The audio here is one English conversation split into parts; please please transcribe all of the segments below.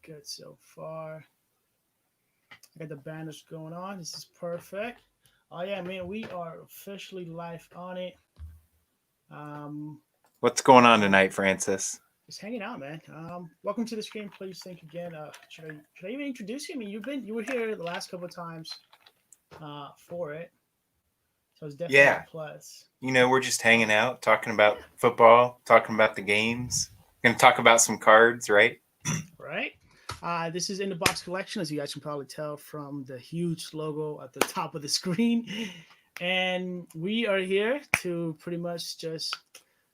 Good so far. I got the banners going on. This is perfect. Oh yeah, man, we are officially live on it. Um, What's going on tonight, Francis? just hanging out, man. Welcome to the screen. Please think again. Should I even introduce you? I mean, you were here the last couple of times for it, so it's definitely a Yeah, plus. we're just hanging out, talking Yeah, about football, talking about the games. Gonna talk about some cards, right? right. This is in the box collection, as you guys can probably tell from the huge logo at the top of the screen. And we are here to pretty much just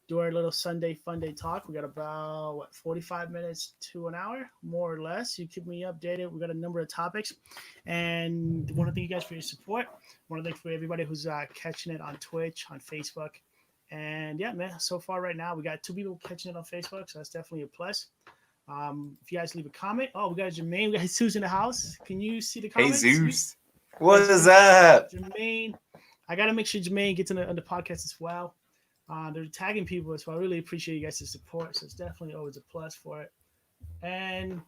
do our little Sunday fun day talk. We got about 45 minutes to an hour, more or less. You keep me updated. We got a number of topics, and want to thank you guys for your support. Want to thank for everybody who's catching it on Twitch, on Facebook, and yeah, man. So far, right now, we got 2 people catching it on Facebook, so that's definitely a plus. If you guys leave a comment, oh, we got Jermaine, we got Jesus in the house. Can you see the Hey, comments? Zeus. Yeah, What's up? Jermaine. I gotta make sure Jermaine gets on the podcast as well. They're tagging people, so I really appreciate you guys' support. So it's definitely always a plus for it. And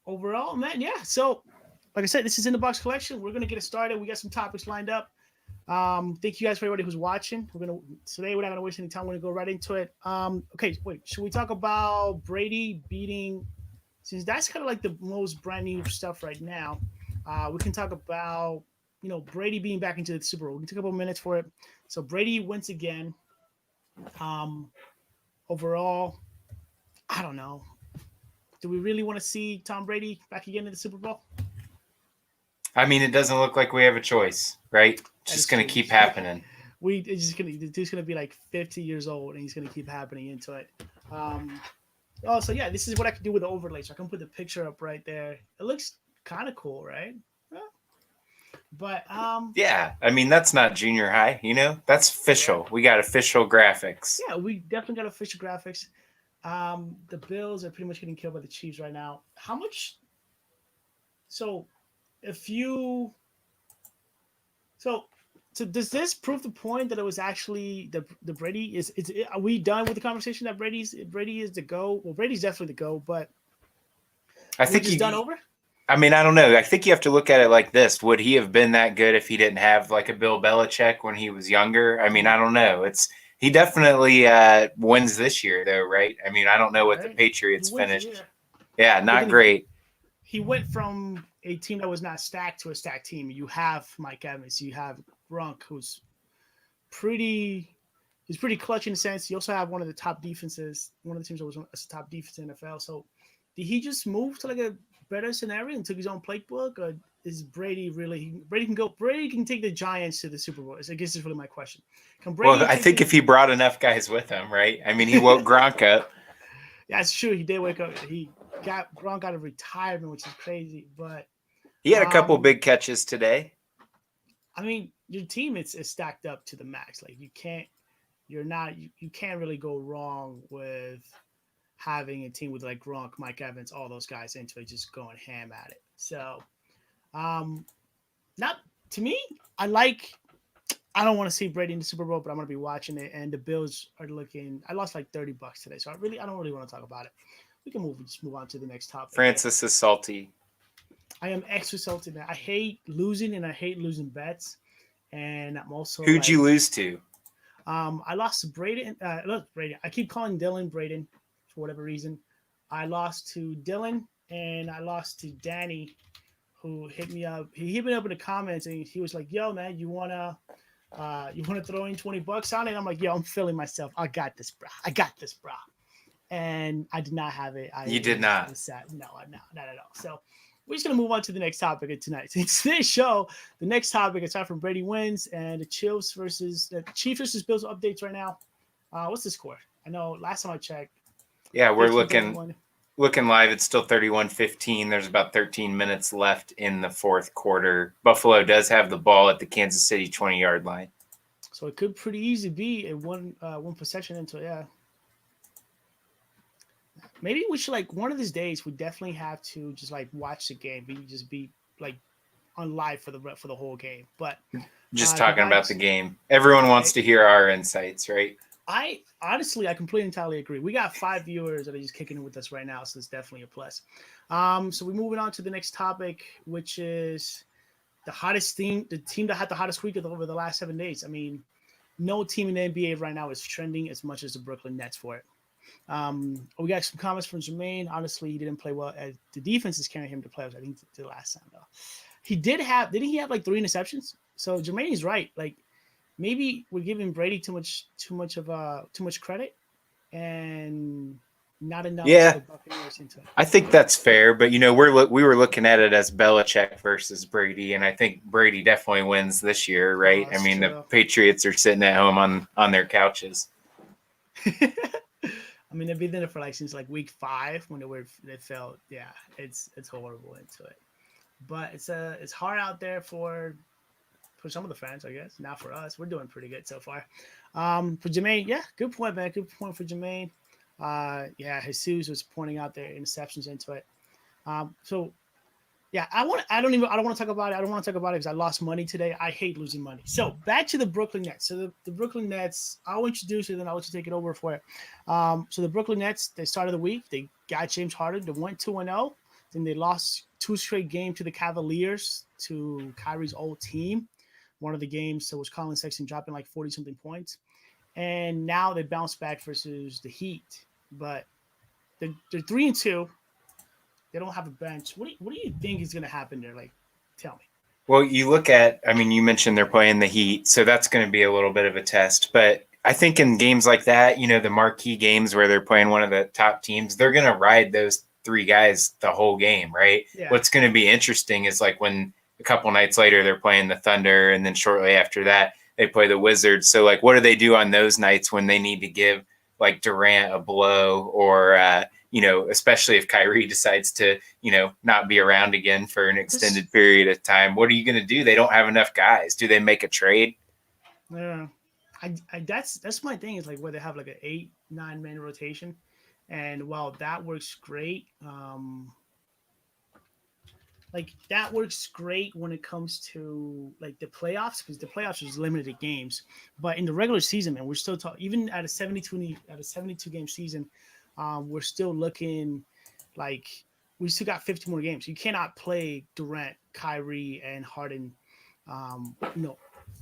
overall, man, yeah. So, like I said, this is in the box collection. We're gonna get it started. We got some topics lined up. Thank you guys for everybody who's watching. We're not gonna waste any time. We're gonna go right into it. Okay, wait. Should we talk about Brady beating? Since that's kind of like the most brand new stuff right now, we can talk about Brady being back into the Super Bowl. We can take a couple minutes for it. So Brady wins again. Um, Overall, I don't know. Do we really want to see Tom Brady back again in the Super Bowl? I mean, it doesn't look like we have a choice, right? It's That is just gonna true. keep happening. The dude's gonna be like 50 years old, and he's gonna keep happening into it. Um, oh, so yeah, this is what I can do with the overlay. So I can put the picture up right there. It looks kind of cool, right? Yeah. But Yeah, I mean that's not junior high, That's yeah, official. We got official graphics. yeah, we definitely got official graphics. The Bills are pretty much getting killed by the Chiefs right now. How much? So, if you so so does this prove the point that it was actually the Brady is are we done with the conversation that Brady is the go? Well, Brady's definitely the go, but I are we think just done you. over? I mean, I don't know. I think you have to look at it like this. Would he have been that good if he didn't have like a Bill Belichick when he was younger? I mean, Mm, I don't know. He definitely wins this year though, right? I mean, I don't know what the right? He Patriots wins. finished. Yeah, Yeah, but not then great. he went from a team that was not stacked to a stacked team. You have Mike Evans. You have Gronk, pretty who's pretty clutch in a sense. You also have one of the top defenses, one of the teams that was a top defense in the NFL. So did he just move to like a better scenario and took his own playbook, or is Brady really Brady can go? Brady can take the Giants to the Super Bowl. I guess is really my question. Can Well, Brady I take think the? if he brought enough guys with him, right? I mean, he woke Gronk up. Yeah, it's true. He did wake up. He got Gronk out of retirement, which is crazy. But He had a couple um, big catches today. I mean, your team is stacked up to the max. Like you can't really go wrong with having a team with like Gronk, Mike Evans, all those guys into it, just going ham at it. So, um, not to me. I like. I don't want to see Brady in the Super Bowl, but I'm gonna be watching it. And the Bills are looking. I lost like $30 today, so I don't really want to talk about it. We can just move on to the next topic here. Francis is salty. I am extra salty, man. I hate losing, and I hate losing bets. And I'm also Who'd like, you lose to? I lost to Braden. Look, Braden. I keep calling Dylan Braden for whatever reason. I lost to Dylan, and I lost to Danny, who hit me up. He hit me up in the comments, and he was like, "Yo, man, you wanna throw in $20 on it?" I'm like, "Yo, I'm feeling myself. I got this, bro. I got this, bro." And I did not have it. You did not. It was sad. No, not at all. So we're just gonna move on to the next topic of tonight. In today's show, the next topic is time for Brady wins and the Chiefs versus Bills updates right now. What's the score? I know last time I checked, Yeah, we're 15-31. looking live. It's still 31-15. There's about 13 minutes left in the fourth quarter. Buffalo does have the ball at the Kansas City 20-yard line. So it could pretty easily be a one possession into it. Yeah. Maybe we should like one of these days. We definitely have to just like watch the game. Be like on live for the whole game. But Just the talking about vibes, the game. Everyone wants right? to hear our insights, right? I honestly, I completely entirely agree. We got 5 viewers that are just kicking it with us right now, so it's definitely a plus. So we're moving on to the next topic, which is the hottest team, the team that had the hottest week over the last 7 days. I mean, no team in the NBA right now is trending as much as the Brooklyn Nets for it. We got some comments from Jermaine. Honestly, he didn't play well. As the defense is carrying him to playoffs. I think the last time though, didn't he have like 3 interceptions? So Jermaine is right. Like maybe we're giving Brady too much credit and not enough to Yeah, the Buccaneers into it. I think that's fair, but we were looking at it as Belichick versus Brady, and I think Brady definitely wins this year, Oh, right? I that's mean, the true. Patriots are sitting at home on their couches. I mean, they've been there for like since like week 5 when they felt it's horrible into it. But it's hard out there for some of the fans, I guess. Not for us. We're doing pretty good so far. For Jermaine, yeah, good point, man. Good point for Jermaine. Yeah, Jesus was pointing out their interceptions into it. So yeah, I don't want to talk about it. I don't want to talk about it because I lost money today. I hate losing money. So back to the Brooklyn Nets. So the Brooklyn Nets, I'll introduce you, then I'll let you take it over for it. So the Brooklyn Nets, they started the week. They got James Harden. They went 2-0. Then they lost 2 straight games to the Cavaliers, to Kyrie's old team. One of the games, so was Colin Sexton dropping like 40 something points. And now they bounced back versus the Heat. But they're 3-2. They don't have a bench. What do you think is going to happen there? Like, tell me. Well, you look at, I mean, you mentioned they're playing the Heat, so that's going to be a little bit of a test. But I think in games like that, the marquee games where they're playing one of the top teams, they're going to ride those 3 guys the whole game, right? Yeah. What's going to be interesting is like when a couple nights later they're playing the Thunder, and then shortly after that they play the Wizards. So, like, what do they do on those nights when they need to give like Durant a blow, or especially if Kyrie decides to, not be around again for an extended period of time? What are you going to do? They don't have enough guys. Do they make a trade? Yeah. That's my thing is like where they have like an 8-9 man rotation, and while that works great, like that works great when it comes to like the playoffs because the playoffs is limited games, but in the regular season, man, we're still talking even at a 72 game season, we're still looking like we still got 50 more games. You cannot play Durant, Kyrie, and Harden,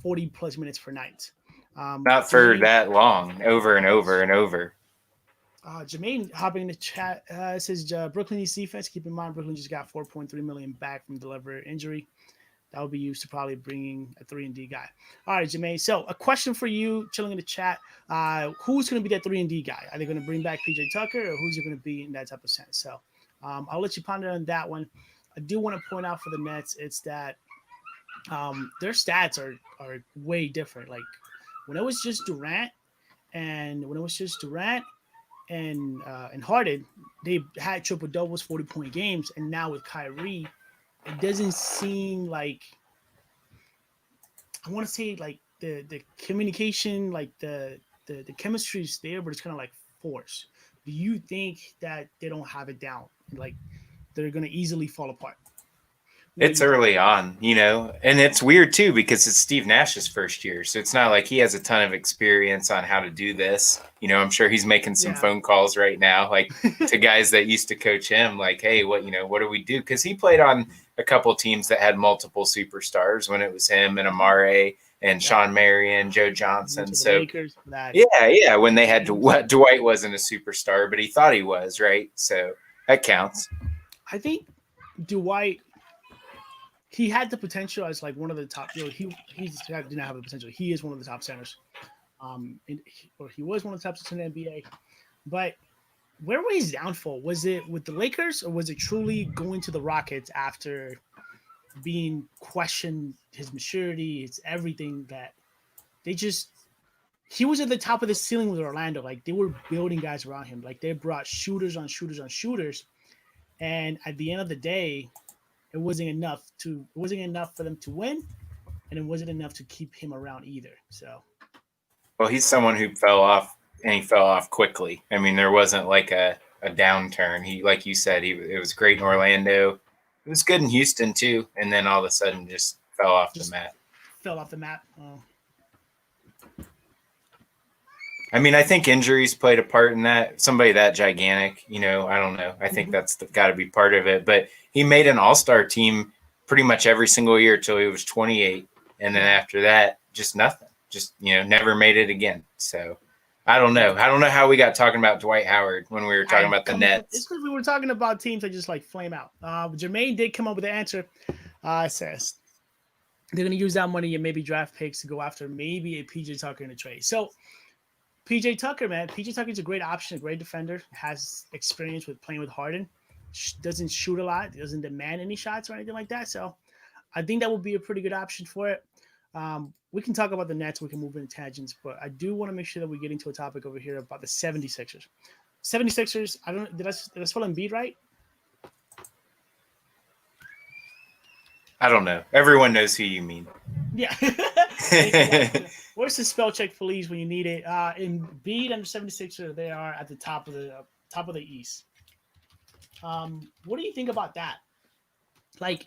40 plus minutes per night. Not for Jermaine, that long, over and over and over. Jermaine hopping in the chat says Brooklyn needs defense. Keep in mind, Brooklyn just got 4.3 million back from the liver injury. That would be used to probably bringing a 3-and-D guy. All right, Jermaine. So a question for you, chilling in the chat. Who's going to be that 3-and-D guy? Are they going to bring back PJ Tucker, or who's it going to be in that type of sense? So I'll let you ponder on that one. I do want to point out for the Nets, it's that their stats are way different. Like when it was just Durant and Harden, they had triple doubles, 40-point games, and now with Kyrie, it doesn't seem like I want to say like the communication, like the chemistry is there, but it's kind of like forced. Do you think that they don't have it down? Like they're gonna easily fall apart? It's early on, and it's weird too because it's Steve Nash's first year. So it's not like he has a ton of experience on how to do this. I'm sure he's making some phone calls right now, like to guys that used to coach him, like, hey, what do we do? Because he played on a couple teams that had multiple superstars when it was him and Amare and Sean Marion, Joe Johnson. So yeah, when they had Dwight wasn't a superstar, but he thought he was, right? So that counts. I think Dwight, he had the potential as like one of the top. He did not have the potential. He is one of the top centers. Or he was one of the top centers in the NBA. But where was his downfall? Was it with the Lakers, or was it truly going to the Rockets after being questioned his maturity, his everything that he was at the top of the ceiling with Orlando. Like they were building guys around him. Like they brought shooters on shooters on shooters. And at the end of the day, it wasn't enough for them to win, and it wasn't enough to keep him around either. So, well, he's someone who fell off, and he fell off quickly. I mean, there wasn't like a downturn. He, like you said, it was great in Orlando. It was good in Houston too, and then all of a sudden just fell off the map. Fell off the map. I mean, I think injuries played a part in that. Somebody that gigantic, I don't know. I think that's got to be part of it. But he made an all-star team pretty much every single year till he was 28. And then after that, just nothing. Just, never made it again. So I don't know. I don't know how we got talking about Dwight Howard when we were talking about the Nets. It's because we were talking about teams that just like flame out. Jermaine did come up with the answer. It says they're going to use that money and maybe draft picks to go after maybe a PJ Tucker in a trade. So PJ Tucker, man, PJ Tucker is a great option, a great defender, has experience with playing with Harden, doesn't shoot a lot, doesn't demand any shots or anything like that. So I think that would be a pretty good option for it. We can talk about the Nets. We can move into tangents, but I do want to make sure that we get into a topic over here about the 76ers. 76ers, did I spell Embiid right? I don't know. Everyone knows who you mean. Yeah. Where's the spell check, please, when you need it? Embiid and the 76ers, they are at the top of the East. What do you think about that? Like,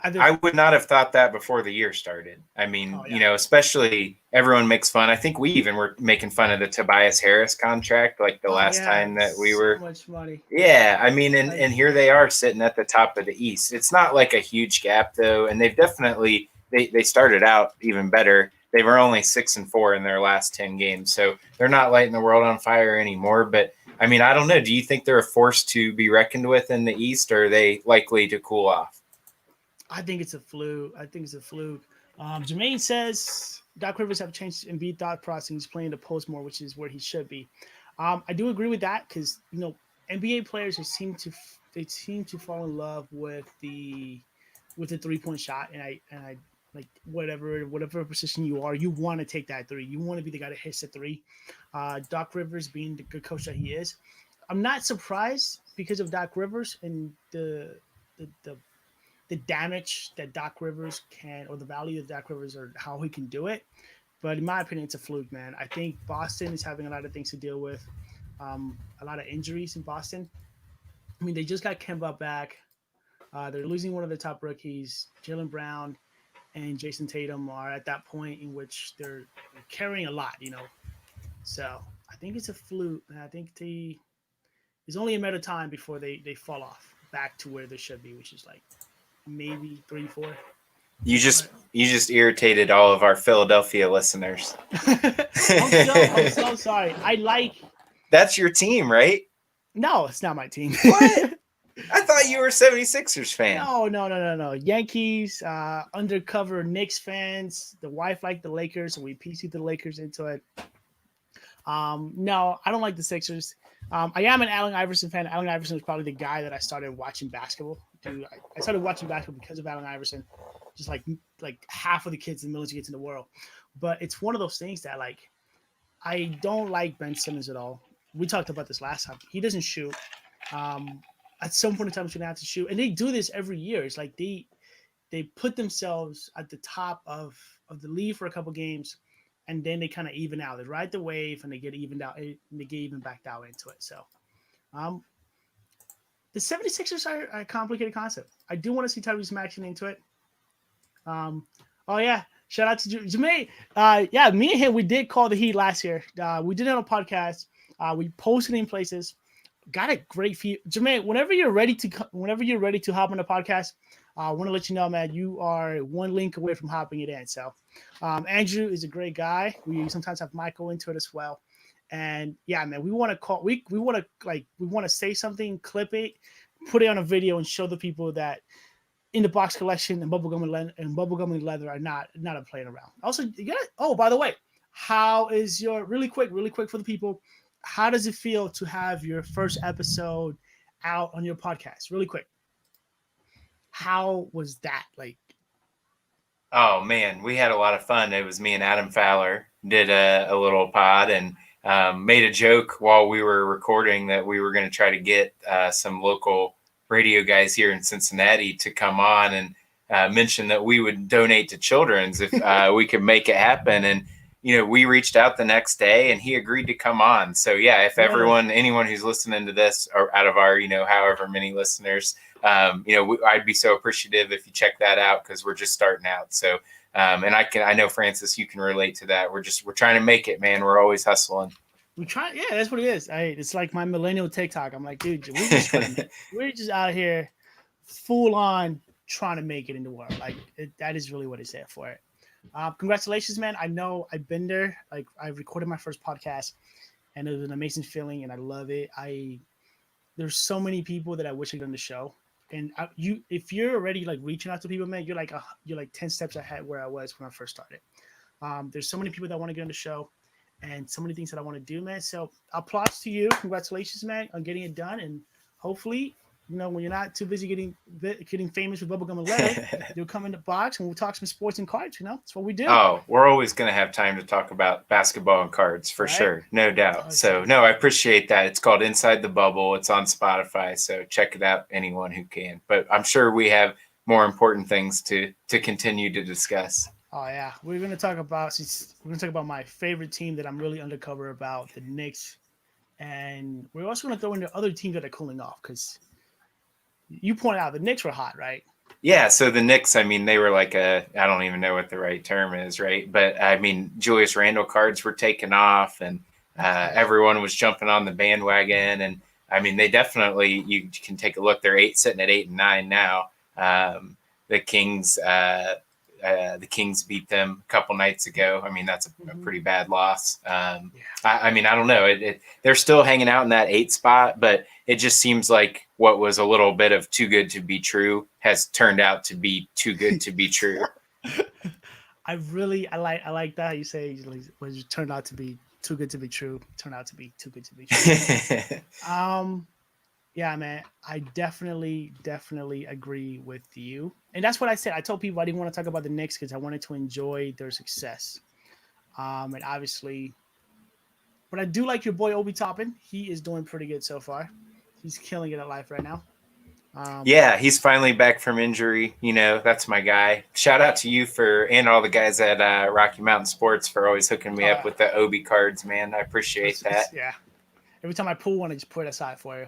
I would not have thought that before the year started. I mean, especially everyone makes fun. I think we even were making fun of the Tobias Harris contract, like the last time that we were. So much money. Yeah, I mean, and here they are sitting at the top of the East. It's not like a huge gap though, and they've definitely they started out even better. They were only 6-4 in their last 10 games, so they're not lighting the world on fire anymore. But I mean, I don't know. Do you think they're a force to be reckoned with in the East, or are they likely to cool off? I think it's a fluke. Jermaine says Doc Rivers have changed Embiid thought process. He's playing the post more, which is where he should be. I do agree with that because NBA players seem to fall in love with the 3-point shot, and I like whatever position you are, you want to take that three. You want to be the guy that hits the three. Doc Rivers being the good coach that he is, I'm not surprised because of Doc Rivers and the damage that Doc Rivers can, or the value of Doc Rivers, or how he can do it. But in my opinion, it's a fluke, man. I think Boston is having a lot of things to deal with, a lot of injuries in Boston. I mean, they just got Kemba back. They're losing one of the top rookies. Jaylen Brown and Jason Tatum are at that point in which they're carrying a lot, So I think it's a fluke, and I think it's only a matter of time before they fall off back to where they should be, which is like maybe 3-4. You just irritated all of our Philadelphia listeners. I'm so sorry. That's your team, right? No, it's not my team. What? I thought you were a 76ers fan. No. Yankees, undercover Knicks fans. The wife liked the Lakers, so we PC'd the Lakers into it. No, I don't like the Sixers. I am an Allen Iverson fan. Allen Iverson is probably the guy that I started watching basketball. Dude, I started watching basketball because of Allen Iverson. Just like half of the kids in the military gets in the world. But it's one of those things that I don't like Ben Simmons at all. We talked about this last time. He doesn't shoot. At some point in time, he's gonna have to shoot, and they do this every year. It's like they put themselves at the top of the league for a couple games, and then they kind of even out. They ride the wave, and they get evened out, and they get even back out into it. So, the 76ers are a complicated concept. I do want to see Tyrese Maxey into it. Oh yeah, shout out to Jermaine. Yeah, me and him, we did call the Heat last year. We did it on a podcast. We posted in places. Got a great feed. Jermaine, whenever you're ready to hop on the podcast, I want to let you know, man, you are one link away from hopping it in. So, Andrew is a great guy. We sometimes have Michael into it as well. And yeah, man, we want to say something, clip it, put it on a video, and show the people that in the box collection and bubblegum and leather are not playing around. Also, by the way, how is your really quick for the people? How does it feel to have your first episode out on your podcast? Really quick. How was that? Oh man, we had a lot of fun. It was me and Adam Fowler did a little pod and made a joke while we were recording that we were going to try to get some local radio guys here in Cincinnati to come on and mention that we would donate to children's if we could make it happen. And we reached out the next day and he agreed to come on. So yeah, if anyone who's listening to this or out of our, however many listeners, I'd be so appreciative if you check that out because we're just starting out. So, and I know Francis, you can relate to that. We're trying to make it, man. We're always hustling. We try, yeah, that's what it is. It's like my millennial TikTok. I'm like, dude, we're just out here full on trying to make it in the world. Like that is really what it's there for. It. Congratulations, man. I know I've been there. Like I recorded my first podcast and it was an amazing feeling and I love it. There's so many people that I wish I'd done the show. And if you're already like reaching out to people, man, you're like 10 steps ahead where I was when I first started. There's so many people that want to get on the show and so many things that I want to do, man. So applause to you. Congratulations, man, on getting it done. And hopefully, when you're not too busy getting famous with Bubblegum and Leather, you'll come in the box and we'll talk some sports and cards. That's what we do. Oh, we're always going to have time to talk about basketball and cards for sure. No doubt. So no, I appreciate that. It's called Inside the Bubble. It's on Spotify. So check it out. Anyone who can, but I'm sure we have more important things to continue to discuss. Oh yeah. We're going to talk about my favorite team that I'm really undercover about, the Knicks. And we're also going to throw in the other teams that are cooling off because you pointed out the Knicks were hot, right? Yeah, so the Knicks, I mean, they were like I don't even know what the right term is, right? But I mean, Julius Randle cards were taken off and everyone was jumping on the bandwagon. And I mean, they definitely, you can take a look, they're sitting at 8 and 9 now. The Kings beat them a couple nights ago. I mean, that's a pretty bad loss. I mean, I don't know. They're still hanging out in that 8 spot, but it just seems like what was a little bit of too good to be true has turned out to be too good to be true. I like that. You say it turned out to be too good to be true. Turned out to be too good to be true. Yeah, man, I definitely agree with you. And that's what I said. I told people I didn't want to talk about the Knicks because I wanted to enjoy their success. And obviously, but I do like your boy Obi Toppin. He is doing pretty good so far. He's killing it at life right now. Yeah, he's finally back from injury. That's my guy. Shout out to you and all the guys at Rocky Mountain Sports for always hooking me up with the Obi cards, man. I appreciate that. Yeah. Every time I pull one, I just put it aside for you.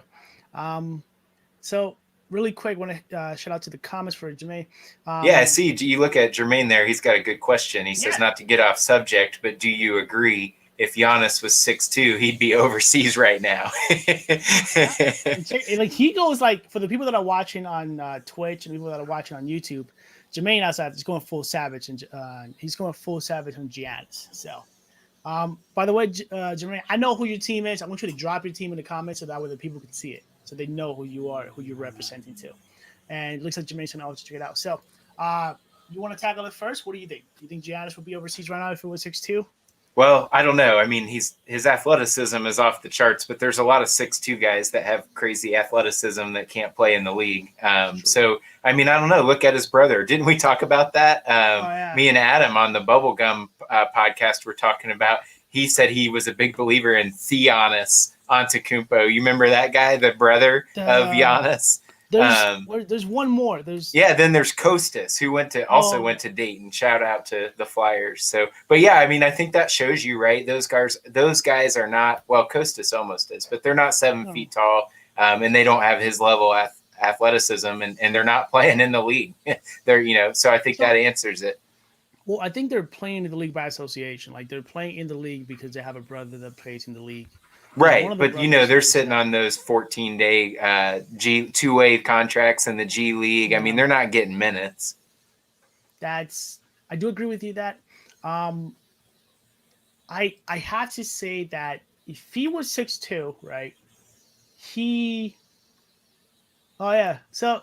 So really quick, want to shout out to the comments for Jermaine. Yeah, I see. You look at Jermaine there. He's got a good question. He says, not to get off subject, but do you agree if Giannis was 6'2", he'd be overseas right now? Like he goes like, for the people that are watching on Twitch and people that are watching on YouTube, Jermaine outside is going full savage and he's going full savage on Giannis. So, by the way, Jermaine, I know who your team is. I want you to drop your team in the comments so that way the people can see it. So they know who you are, who you're representing to. And it looks like Jermaine's going to also check it out. So you want to tackle it first? What do you think? Do you think Giannis would be overseas right now if it was 6'2"? Well, I don't know. I mean, his athleticism is off the charts, but there's a lot of 6'2" guys that have crazy athleticism that can't play in the league. So, I mean, I don't know. Look at his brother. Didn't we talk about that? Me and Adam on the Bubblegum podcast were talking about. He said he was a big believer in Giannis Antetokounmpo. You remember that guy, the brother of Giannis? There's one more. Then there's Costas, who went to Dayton. Shout out to the Flyers. So, but yeah, I mean, I think that shows you, right? Those guys are not, well, Costas almost is, but they're not 7 feet tall, and they don't have his level of athleticism, and they're not playing in the league. They're, so I think that answers it. Well, I think they're playing in the league by association. Like they're playing in the league because they have a brother that plays in the league. Right, but they're sitting on those 14-day two-way contracts in the G League. I mean, they're not getting minutes. I do agree with you that. I have to say that if he was 6'2", right? So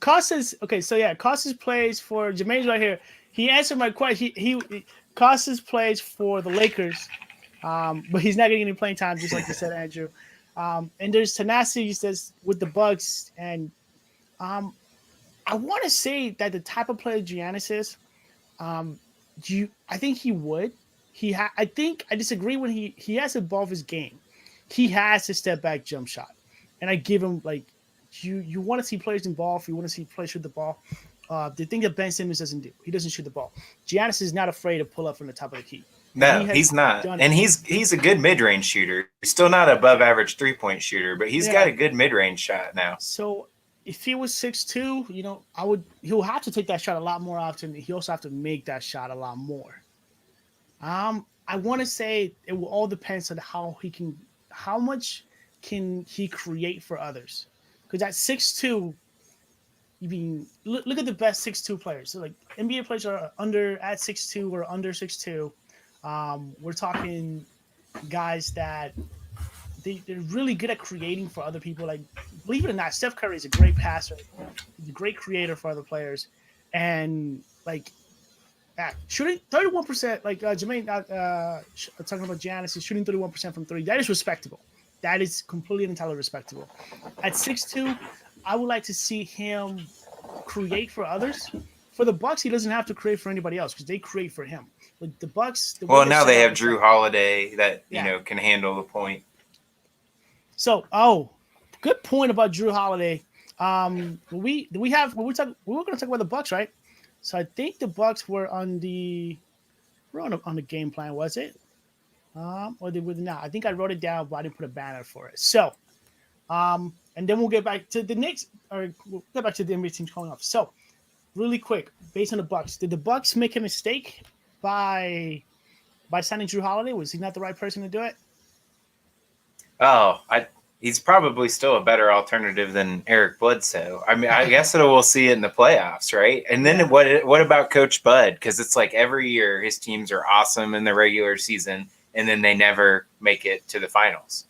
Costas. Okay, so Costas plays for Jermaine's right here. He answered my question. Costas plays for the Lakers. But he's not getting any playing time, just like you said, Andrew. And there's Tenacity says with the Bucks, and I want to say that the type of player Giannis is, I think he would. I think I disagree when he has to evolve his game. He has to step back jump shot, and I give him like you want to see players involved. You want to see players shoot the ball. the thing that Ben Simmons doesn't do. He doesn't shoot the ball. Giannis is not afraid to pull up from the top of the key. No, he's not. And he's a good mid-range shooter. He's still not above average three-point shooter, but he's got a good mid-range shot now. So if he was 6'2", he'll have to take that shot a lot more often. He also have to make that shot a lot more. I want to say it will all depends on how much can he create for others. Because at 6'2", you mean look at the best 6'2" players. So like NBA players are at 6'2" or under 6'2". We're talking guys that they're really good at creating for other people. Like, believe it or not, Steph Curry is a great passer, he's a great creator for other players, and like shooting 31%. Like Jermaine talking about Giannis is shooting 31% from three. That is respectable. That is completely and entirely respectable. At 6'2", I would like to see him create for others. For the Bucks, he doesn't have to create for anybody else because they create for him. But the Bucks. Now they have Drew Holiday that can handle the point. So, good point about Drew Holiday. We were going to talk about the Bucks, right? So I think the Bucks were on the game plan, was it? Or they were not. I think I wrote it down, but I didn't put a banner for it. So, and then we'll get back to the Knicks, or we'll get back to the NBA teams calling off. So, really quick, based on the Bucks, did the Bucks make a mistake by signing Drew Holiday? Was he not the right person to do it? He's probably still a better alternative than Eric Bledsoe. I mean, I guess we'll see it in the playoffs, right? And then what about Coach Bud? Because it's like every year his teams are awesome in the regular season, and then they never make it to the finals.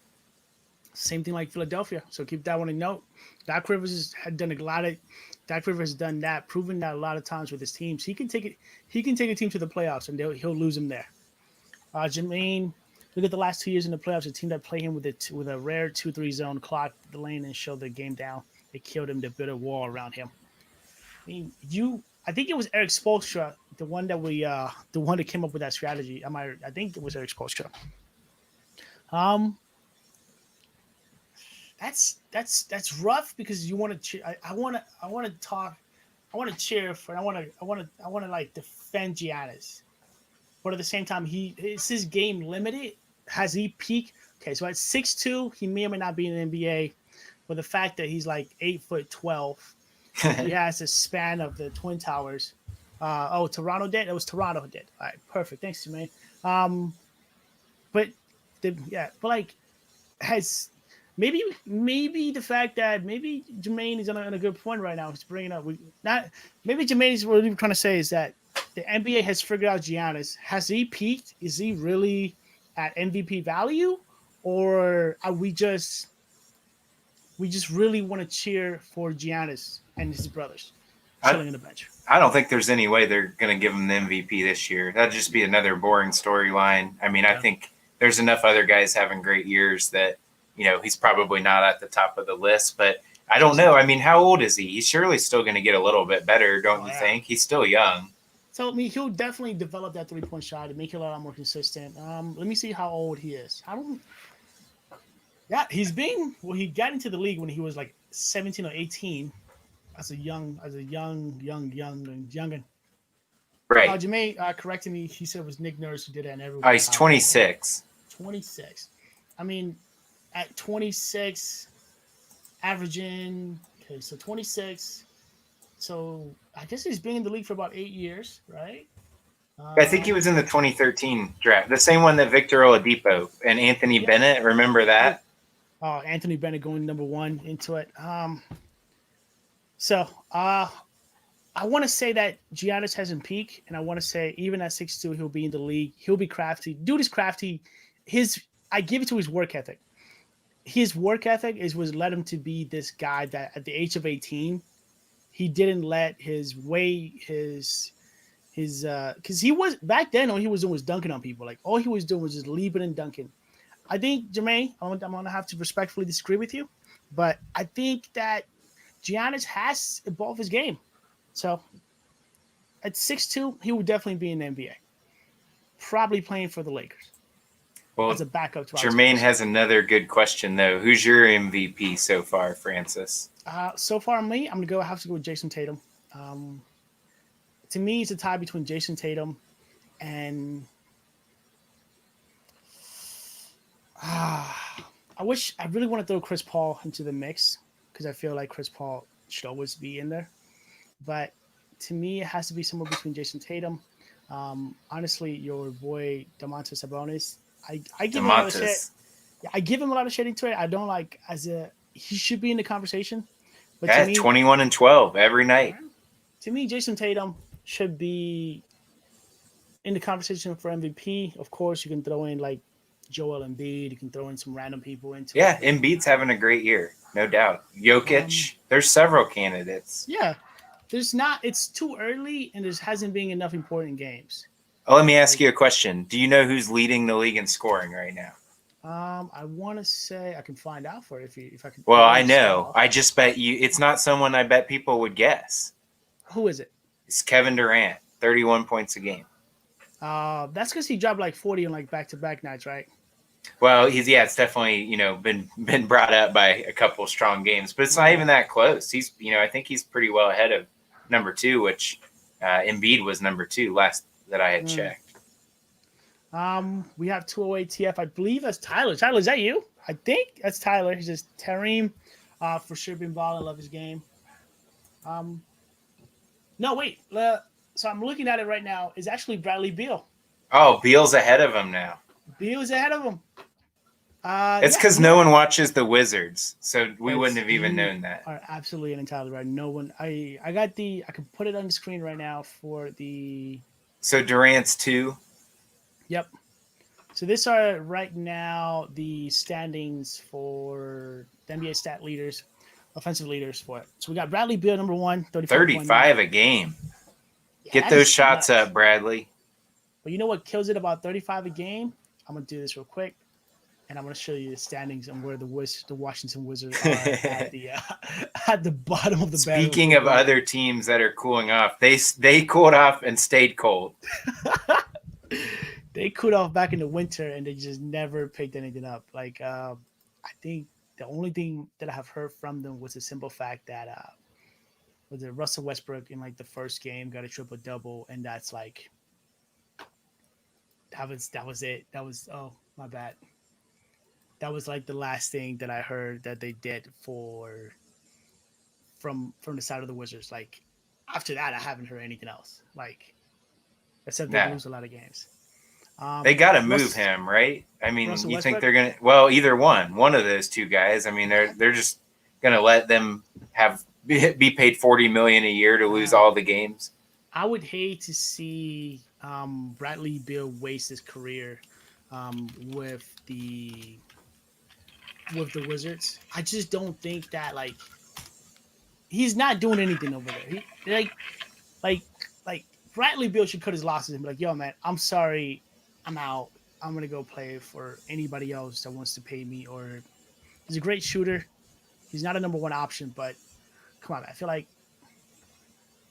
Same thing like Philadelphia. So keep that one in note. Doc Rivers has done Doc Rivers has done that, proven that a lot of times with his teams. He can take a team to the playoffs, and he'll lose them there. Jermaine, look at the last 2 years in the playoffs. A team that played him with a rare 2-3 zone, clocked the lane and showed the game down. They killed him. They built a wall around him. I think it was Eric Spoelstra, the one that came up with that strategy. I think it was Eric Spoelstra. That's rough because you want to cheer. I want to cheer for. I want to like defend Giannis, but at the same time, is his game limited? Has he peaked? Okay, so at 6'2", he may or may not be in the NBA, but the fact that he's like 8'12", he has a span of the Twin Towers. Toronto did. It was Toronto who did. All right, perfect. Thanks, Jermaine. But like has. Maybe the fact that maybe Jermaine is on a good point right now. He's bringing up. Maybe Jermaine is what we're trying to say is that the NBA has figured out Giannis. Has he peaked? Is he really at MVP value, or are we just really want to cheer for Giannis and his brothers chilling on the bench? I don't think there's any way they're going to give him the MVP this year. That'd just be another boring storyline. I mean, I think there's enough other guys having great years that. He's probably not at the top of the list, but I don't know. I mean, how old is he? He's surely still going to get a little bit better, don't you think? He's still young. So, he'll definitely develop that three-point shot and make it a lot more consistent. Let me see how old he is. He got into the league when he was like 17 or 18 as a young. Right. Jermaine corrected me. He said it was Nick Nurse who did that. And everyone. He's 26. 26. I mean, at 26, averaging, so 26. So I guess he's been in the league for about 8 years, right? I think he was in the 2013 draft, the same one that Victor Oladipo and Anthony Bennett. Remember that? Anthony Bennett going number 1 into it. So I want to say that Giannis hasn't peaked, and I want to say even at 6'2", he'll be in the league. He'll be crafty. Dude is crafty. I give it to his work ethic. His work ethic was led him to be this guy that at the age of 18, he didn't let his because he was back then all he was doing was dunking on people. Like all he was doing was just leaping and dunking. I think Jermaine, I'm gonna have to respectfully disagree with you, but I think that Giannis has evolved his game. So at 6'2", he would definitely be in the NBA, probably playing for the Lakers. Well, as a backup to Jermaine has another good question though. Who's your MVP so far, Francis? So far, I'm gonna have to go with Jason Tatum. To me, it's a tie between Jason Tatum and I really want to throw Chris Paul into the mix because I feel like Chris Paul should always be in there. But to me, it has to be somewhere between Jason Tatum. Honestly, your boy Domantas Sabonis, I give him a lot of shit. DeMontis. Yeah, I give him a lot of shit into it. I don't like he should be in the conversation. But to Yeah, me, 21 and 12 every night. Jason Tatum should be in the conversation for MVP. Of course, you can throw in like Joel Embiid. You can throw in some random people into Yeah, it. Embiid's having a great year, no doubt. Jokic, there's several candidates. Yeah, there's not. It's too early, and there hasn't been enough important games. Oh, let me ask you a question. Do you know who's leading the league in scoring right now? I want to say I can find out for it if I can. Well, I know. I just bet you it's not someone I bet people would guess. Who is it? It's Kevin Durant, 31 points a game. That's because he dropped like 40 on like back-to-back nights, right? Well, it's definitely, been brought up by a couple of strong games, but it's not even that close. He's, I think he's pretty well ahead of number 2, which Embiid was number 2 last that I had checked. We have 208 TF. I believe that's Tyler. Tyler, is that you? I think that's Tyler. He's just Tareem, for sure been balling. Love his game. No, wait. So I'm looking at it right now. It's actually Bradley Beal. Oh, Beal's ahead of him now. Beal's ahead of him. It's because no one watches the Wizards, so we wouldn't have even known that. Are absolutely and entirely right. No one. I can put it on the screen right now for the. So Durant's 2. Yep. So these are right now the standings for the NBA stat leaders, offensive leaders for it. So we got Bradley Beal number 1, 35 a game. Yeah, get those shots up, Bradley. But you know what kills it about 35 a game? I'm gonna do this real quick, and I'm gonna show you the standings and where the Washington Wizards are at the bottom of the barrel. Speaking of other teams that are cooling off, they cooled off and stayed cold. They cooled off back in the winter, and they just never picked anything up. Like I think the only thing that I have heard from them was the simple fact that was it Russell Westbrook in like the first game got a triple double, and that's like that was it. That was my bad. That was like the last thing that I heard that they did from the side of the Wizards. Like after that, I haven't heard anything else. Like except they lose a lot of games. They got to move him, right? I mean, Russell you think Westbrook? they're gonna? Well, either one of those two guys. I mean, they're just gonna let them be paid $40 million a year to lose all the games. I would hate to see Bradley Beal waste his career with the Wizards. I just don't think that like he's not doing anything over there. He like Bradley Beal should cut his losses and be like, "Yo, man, I'm sorry, I'm out. I'm gonna go play for anybody else that wants to pay me." Or he's a great shooter. He's not a number 1 option, but come on, man. I feel like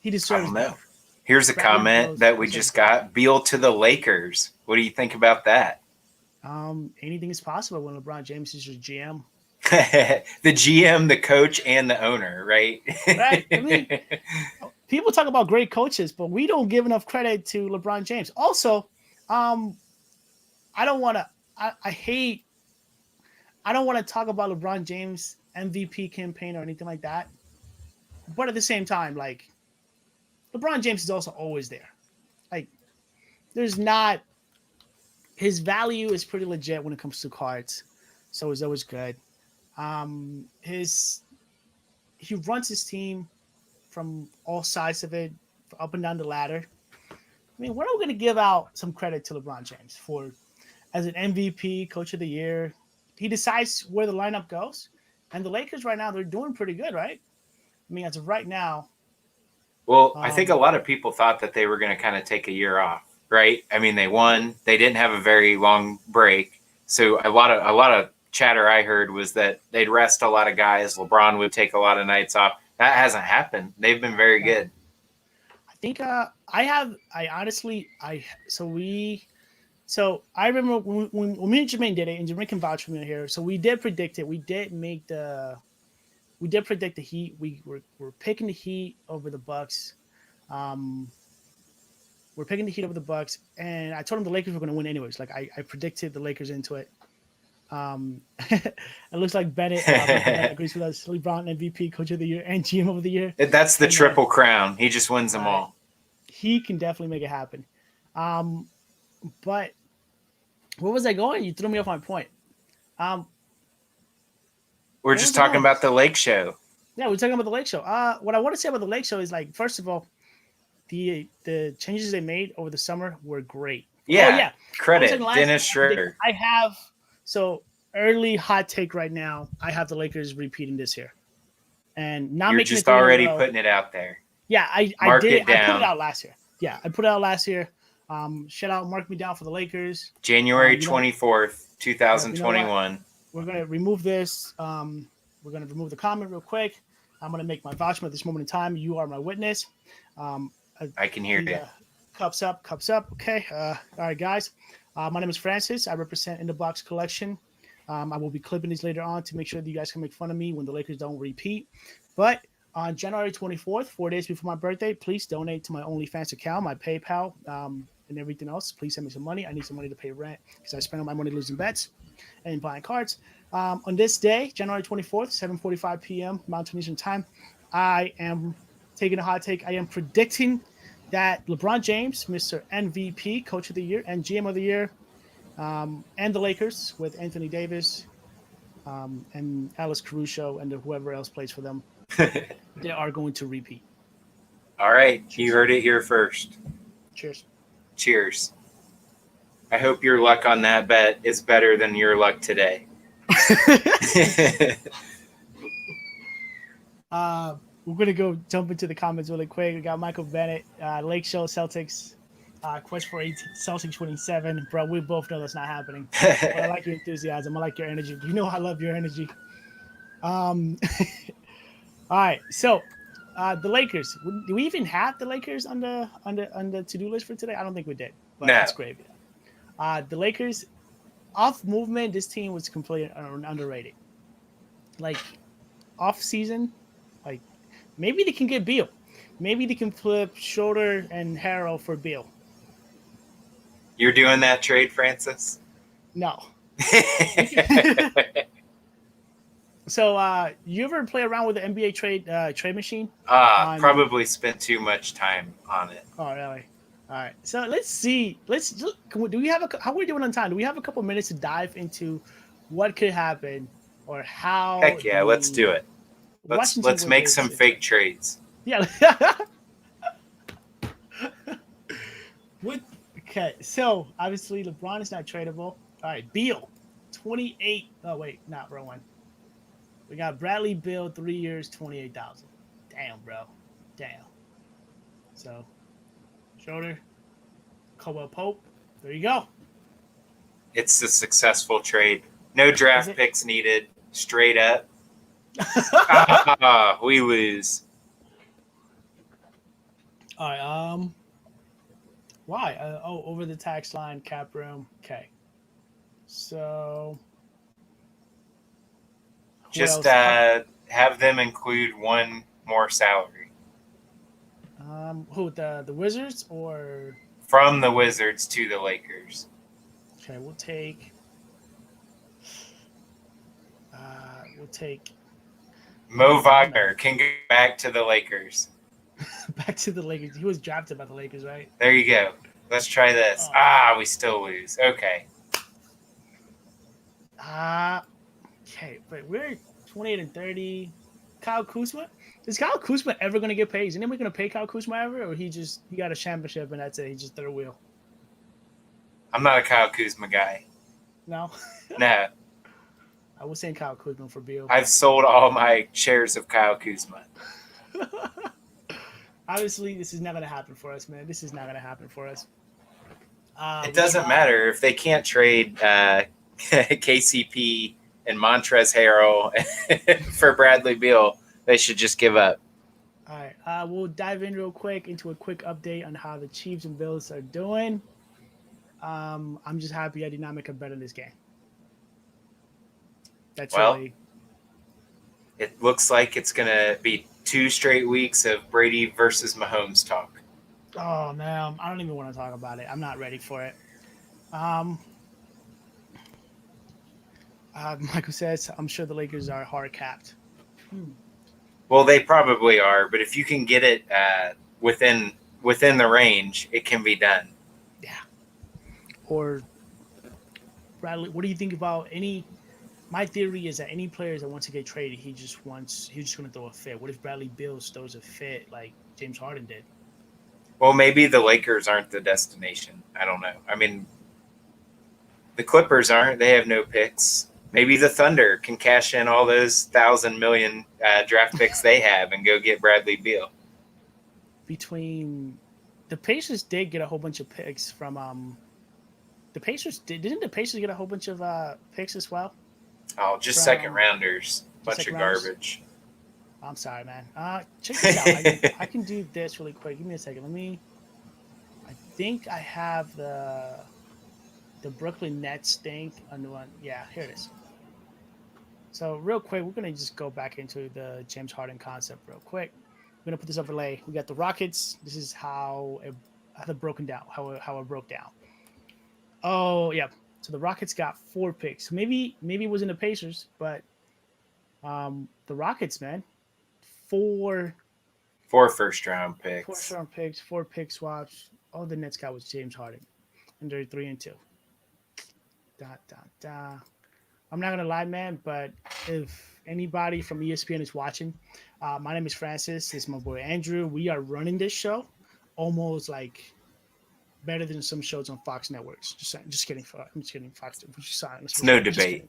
he deserves better. Here's a comment that we just got. Beal to the Lakers. What do you think about that? Anything is possible when LeBron James is your GM. The GM, the coach, and the owner, right? Right. I mean, people talk about great coaches, but we don't give enough credit to LeBron James. Also, I don't want to. I don't want to talk about LeBron James MVP campaign or anything like that. But at the same time, like LeBron James is also always there. Like there's not his value is pretty legit when it comes to cards, so it's always good. He runs his team from all sides of it, up and down the ladder. I mean, when are we going to give out some credit to LeBron James for as an MVP, Coach of the Year? He decides where the lineup goes, and the Lakers right now they're doing pretty good, right? I mean, as of right now. Well, I think a lot of people thought that they were going to kind of take a year off, right? I mean, they won. They didn't have a very long break, so a lot of chatter I heard was that they'd rest a lot of guys. LeBron would take a lot of nights off. That hasn't happened. They've been very good. I think I remember when me and Jermaine did it, and Jermaine can vouch for me here. So we did predict it. We we did predict the Heat. We're picking the Heat over the Bucks. We're picking the Heat over the Bucks, and I told him the Lakers were going to win anyways. Like I predicted the Lakers into it. It looks like Bennett agrees with us. LeBron MVP, Coach of the Year, and GM of the Year. That's the triple crown. He just wins them all. He can definitely make it happen. But where was I going? You threw me off my point. We're just talking about the Lake Show. Yeah, we're talking about the Lake Show. What I want to say about the Lake Show is, like, first of all, the changes they made over the summer were great. Yeah. Credit Dennis Schroeder. I have early hot take right now. I have the Lakers repeating this year, and not You're making just already putting it out there. Yeah, I did. I put it out last year. Yeah, I put it out last year. Shout out, mark me down for the Lakers. January 24th, 2021. We're gonna remove this. We're gonna remove the comment real quick. I'm gonna make my vouchment at this moment in time. You are my witness. I can hear you. Cups up. Okay. All right, guys. My name is Francis. I represent In the Box Collection. I will be clipping these later on to make sure that you guys can make fun of me when the Lakers don't repeat. But on January 24th, 4 days before my birthday, please donate to my OnlyFans account, my PayPal, and everything else. Please send me some money. I need some money to pay rent because I spend all my money losing bets and buying cards. On this day, January 24th, 7:45 p.m. Mountain Eastern Time, I am taking a hot take. I am predicting that LeBron James, Mr. MVP, Coach of the Year, and GM of the Year, and the Lakers with Anthony Davis and Alex Caruso and whoever else plays for them, they are going to repeat. All right. You heard it here first. Cheers. I hope your luck on that bet is better than your luck today. We're going to go jump into the comments really quick. We got Michael Bennett, Lake Show Celtics, Quest for 18, Celtics 27. Bro, we both know that's not happening. But I like your enthusiasm. I like your energy. You know I love your energy. All right, so the Lakers. Do we even have the Lakers on the to-do list for today? I don't think we did. But no. That's great. The Lakers, off movement, this team was completely underrated. Like, off season, like, maybe they can get Beal. Maybe they can flip Schroeder and Harrell for Beal. You're doing that trade, Francis? No. So, you ever play around with the NBA trade machine? Probably spent too much time on it. Oh, really? All right. So let's see. Do we have how are we doing on time? Do we have a couple minutes to dive into what could happen or how? Heck yeah, let's do it. Let's make some fake trades. Yeah. Okay, so obviously LeBron is not tradable. All right, Beal, 28. Oh wait, not wrong one. We got Bradley Beal, 3 years, 28,000. Damn, bro. Damn. So, Schroeder, Caldwell Pope. There you go. It's a successful trade. No draft picks needed. Straight up. We lose. All right. Why? Over the tax line, cap room. Okay. So. Just have them include one more salary. Who, the Wizards or? From the Wizards to the Lakers. Okay, we'll take. Mo Wagner can go back to the Lakers. Back to the Lakers. He was drafted by the Lakers, right? There you go. Let's try this. We still lose. Okay. Okay, but we're 28 and 30. Kyle Kuzma? Is Kyle Kuzma ever going to get paid? Is anybody going to pay Kyle Kuzma ever? Or he got a championship and that's it? He just third wheel? I'm not a Kyle Kuzma guy. No? No. I was saying Kyle Kuzma for Beal. I've sold all my shares of Kyle Kuzma. Obviously, this is not going to happen for us, man. This is not going to happen for us. It doesn't matter. If they can't trade KCP and Montrezl Harrell for Bradley Beal, they should just give up. All right. We'll dive in real quick into a quick update on how the Chiefs and Bills are doing. I'm just happy I did not make a bet in this game. That's really. It looks like it's going to be 2 straight weeks of Brady versus Mahomes talk. Oh man, I don't even want to talk about it. I'm not ready for it. Um, Michael says, I'm sure the Lakers are hard capped. Well, they probably are, but if you can get it within the range, it can be done. Yeah. Or Bradley, what do you think about any? My theory is that any players that wants to get traded, he's just going to throw a fit. What if Bradley Bills throws a fit like James Harden did? Well, maybe the Lakers aren't the destination. I don't know. I mean, the Clippers aren't. They have no picks. Maybe the Thunder can cash in all those 1,000 million draft picks they have and go get Bradley Beal. Between the Pacers did get a whole bunch of picks from the Pacers didn't the Pacers get a whole bunch of picks as well? Oh, just second rounders. Bunch of garbage. I'm sorry, man. Check this out. I can do this really quick. Give me a second. I think I have the Brooklyn Nets thing on the one. Yeah, here it is. So real quick, we're gonna just go back into the James Harden concept real quick. We're gonna put this overlay. We got the Rockets. This is how it broken down. How it broke down. Oh yeah. So the Rockets got 4 picks. Maybe it wasn't the Pacers, but the Rockets, man, 4 first-round picks. 4 picks, 4 pick swaps. All the Nets got was James Harden, and they're 3-2. I'm not gonna lie, man, but if anybody from ESPN is watching, my name is Francis. This is my boy Andrew. We are running this show almost like better than some shows on Fox networks. Just kidding. I'm just kidding. Fox. It's no debate.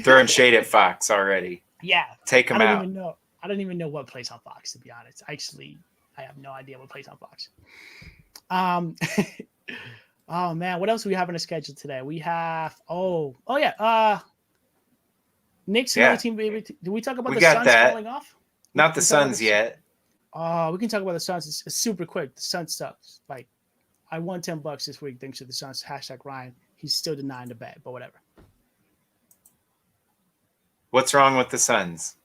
Throwing shade at Fox already. Yeah, take them out. I don't even know what plays on Fox, to be honest. Actually, I have no idea what plays on Fox. Oh man, what else do we have on the schedule today? We have Knicks another team, baby. Did we talk about the Suns falling off? Not the Suns yet. We can talk about the Suns. It's super quick. The Suns sucks. Like, I won $10 this week thanks to the Suns. #Ryan. He's still denying the bet, but whatever. What's wrong with the Suns?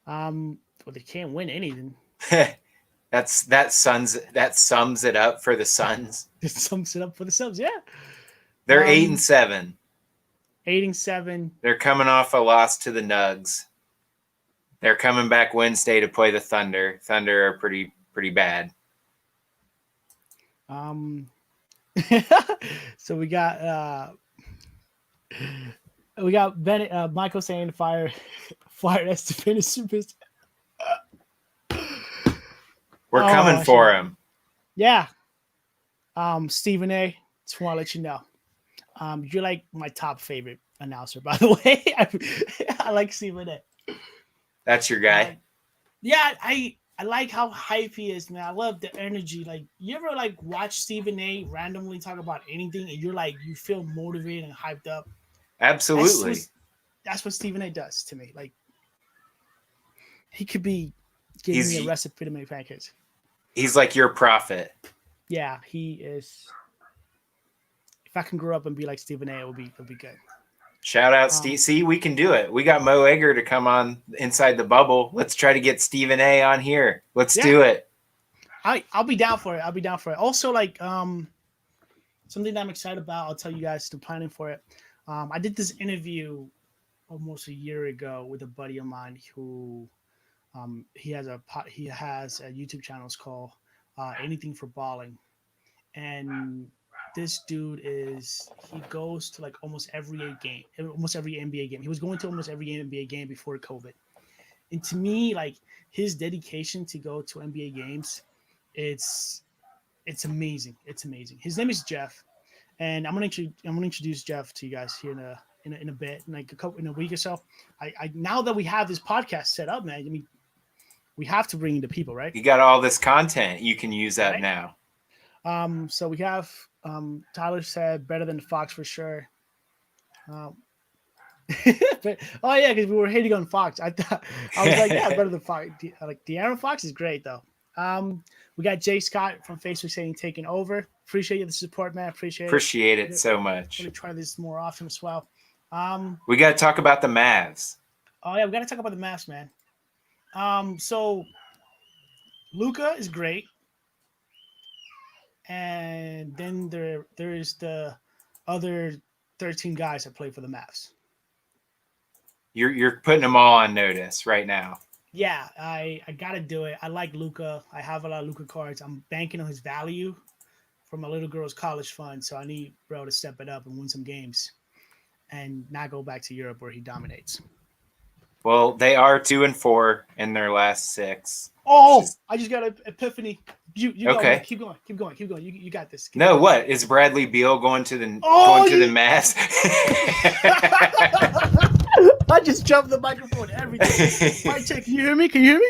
Well, they can't win anything. that sums it up for the Suns. It sums it up for the Suns, yeah. They're 8-7. 8-7. They're coming off a loss to the Nugs. They're coming back Wednesday to play the Thunder. Thunder are pretty bad. So we got Bennett, Michael saying fire us to finish your business. We're coming for him. Yeah. Stephen A. Just want to let you know. You're like my top favorite announcer, by the way. I like Stephen A. That's your guy. I like how hype he is, man. I love the energy. Like, you ever like watch Stephen A. randomly talk about anything and you're like, you feel motivated and hyped up? Absolutely. That's what Stephen A. does to me. Like, he could be giving me a recipe to make pancakes. He's like your prophet. Yeah, he is. If I can grow up and be like Stephen A., it'll be good. Shout out, Steve. See, we can do it. We got Mo Egger to come on Inside the Bubble. Let's try to get Stephen A. on here. Let's do it. I'll be down for it. Also, like something that I'm excited about. I'll tell you guys the planning for it. I did this interview almost a year ago with a buddy of mine who he has a YouTube channel. It's called Anything for Balling, and this dude he goes to like almost every NBA game. He was going to almost every NBA game before COVID. And to me, like, his dedication to go to NBA games, it's amazing. It's amazing. His name is Jeff, and I'm gonna introduce Jeff to you guys here in a bit, in a week or so. I now that we have this podcast set up, man, I mean, we have to bring in the people, right? You got all this content. You can use that now. So we have Tyler said better than Fox for sure. But, because we were hating on Fox. I was like, yeah, better than Fox. Like, De'Aaron Fox is great though. We got Jay Scott from Facebook saying taking over. Appreciate the support, man. Appreciate it so much. We're gonna try this more often as well. We got to talk about the Mavs. Oh yeah, we got to talk about the Mavs, man. So Luca is great, and then there is the other 13 guys that play for the Mavs. You're putting them all on notice right now. Yeah, I gotta do it. I like Luca. I have a lot of Luca cards. I'm banking on his value for my little girl's college fund, so I need bro to step it up and win some games, and not go back to Europe where he dominates. Well, they are 2-4 in their last 6. Oh, I just got an epiphany. You go, Okay. man. Keep going. You got this. Keep No, going. what is Bradley Beal going to the the Mavs? I just jumped the microphone. Everything. Mic check. Can you hear me? You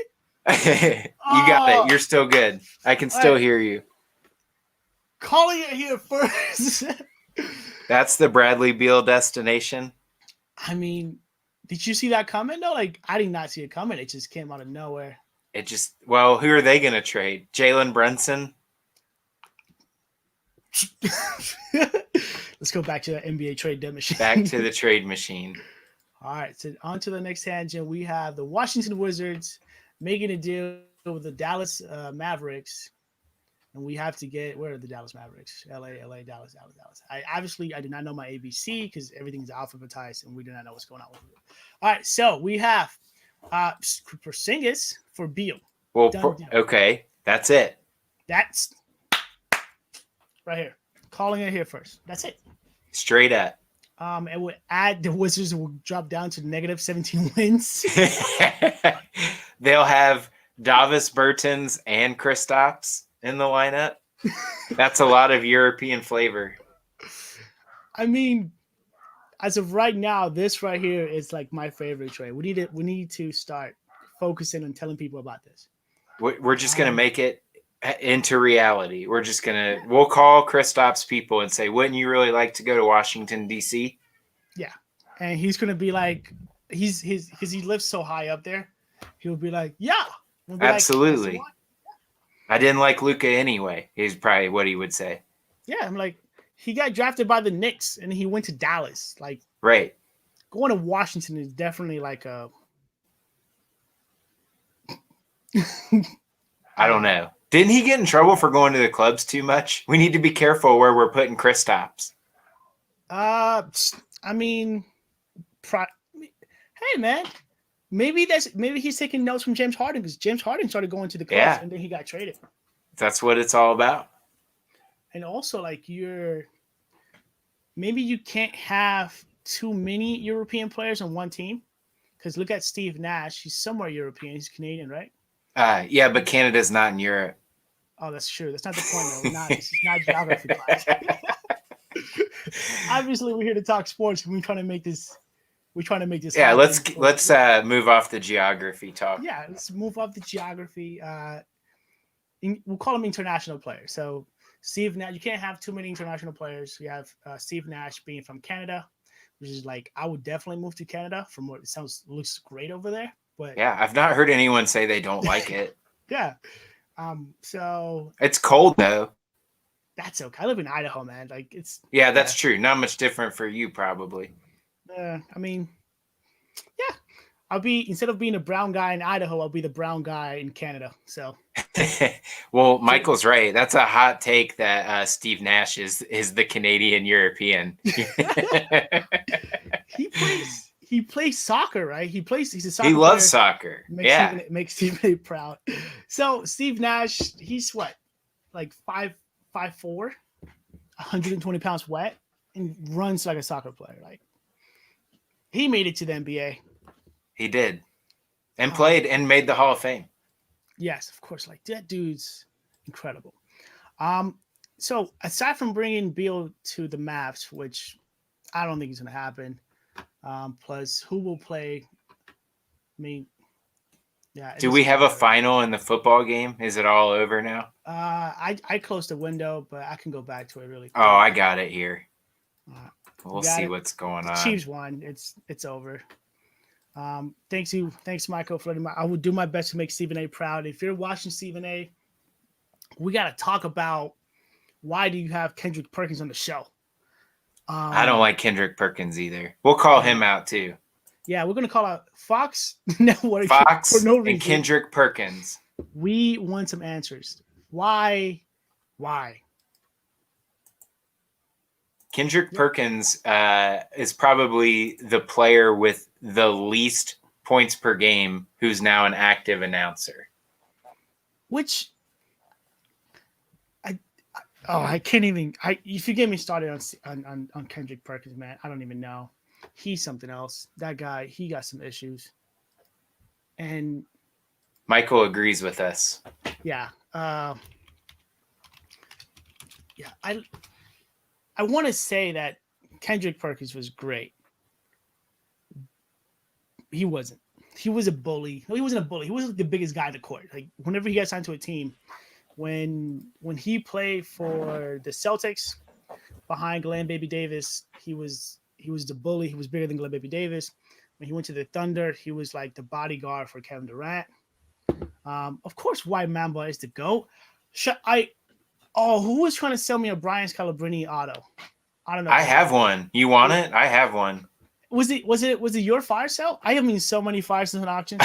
got it. You're still good. I can still hear you. Calling it here first. That's the Bradley Beal destination. I mean, did you see that coming? No, like I did not see it coming. It just came out of nowhere. Who are they going to trade? Jalen Brunson? Let's go back to the NBA trade machine. Back to the trade machine. All right, so on to the next tangent. We have the Washington Wizards making a deal with the Dallas Mavericks. And we have to get, where are the Dallas Mavericks? LA, Dallas. I did not know my ABC because everything's alphabetized and we do not know what's going on with it. All right, so we have Porzingis for Beal. Well, okay, that's it. That's right here. Calling it here first. That's it. Straight up. It would add the Wizards will drop down to negative 17 wins. They'll have Davis Bertans and Kristaps in the lineup. That's a lot of European flavor. I mean, as of right now, this right here is like my favorite trade. We need to start focusing on telling people about this. We're just gonna make it into reality. We'll call Kristaps people and say, wouldn't you really like to go to Washington, D.C.? Yeah. And he's going to be like, because he lives so high up there, he'll be like, yeah. We'll absolutely. Like, I didn't like Luka anyway. Is probably what he would say. Yeah. I'm like, he got drafted by the Knicks and he went to Dallas. Like, right. Going to Washington is definitely like a. I don't know. Didn't he get in trouble for going to the clubs too much? We need to be careful where we're putting Kristaps. I mean, hey man, maybe he's taking notes from James Harden because James Harden started going to the clubs and then he got traded. That's what it's all about. And also, like maybe you can't have too many European players on one team because look at Steve Nash. He's somewhere European. He's Canadian, right? Yeah, but Canada's not in Europe. Oh, that's true. That's not the point, though. This is not geography class. Obviously, we're here to talk sports, and we're trying to make this. Yeah, let's move off the geography talk. Yeah, let's move off the geography. We'll call them international players. So Steve Nash, you can't have too many international players. We have Steve Nash being from Canada, which is like I would definitely move to Canada. From what it looks great over there. But yeah, I've not heard anyone say they don't like it. Yeah. So it's cold though. That's okay. I live in Idaho, man. Like it's that's true. Not much different for you, probably. I mean, yeah. I'll be instead of being a brown guy in Idaho, I'll be the brown guy in Canada. So well, Michael's right. That's a hot take that Steve Nash is the Canadian European. He plays soccer, right? He's a soccer player. He loves player. soccer. Makes Stephen A proud. So Steve Nash, he's what? Like 5'4", 120 pounds wet, and runs like a soccer player. Like he made it to the NBA. He did. And played and made the Hall of Fame. Yes, of course. Like that dude's incredible. So aside from bringing Beal to the Mavs, which I don't think is going to happen, plus who will play? I mean, yeah. Do we have a final in the football game? Is it all over now? I closed the window, but I can go back to it really quick. Oh, I got it here. We'll see what's going on. Chiefs won. It's over. Thanks, Michael, for letting I will do my best to make Stephen A proud. If you're watching Stephen A, we got to talk about why do you have Kendrick Perkins on the show? I don't like Kendrick Perkins either. We'll call him out too. Yeah, we're gonna call out Fox Network for Fox no and reason. Kendrick Perkins. We want some answers. Why? Kendrick Yep. Perkins is probably the player with the least points per game who's now an active announcer. Which I can't even. If you get me started on Kendrick Perkins, man, I don't even know. He's something else. That guy, he got some issues. And Michael agrees with us. yeah, yeah. I want to say that Kendrick Perkins was great. He wasn't. He was a bully. No, he wasn't a bully. He wasn't the biggest guy in the court. Like whenever he got signed to a team, when he played for the Celtics behind Glenn Baby Davis, he was the bully. He was bigger than Glenn Baby Davis. When he went to the Thunder, he was like the bodyguard for Kevin Durant. Of course, White Mamba is the GOAT. Who was trying to sell me a Brian Scalabrine auto? I don't know. I have one. You want it? I have one. Was it your fire sale? I have so many fire sales and auctions.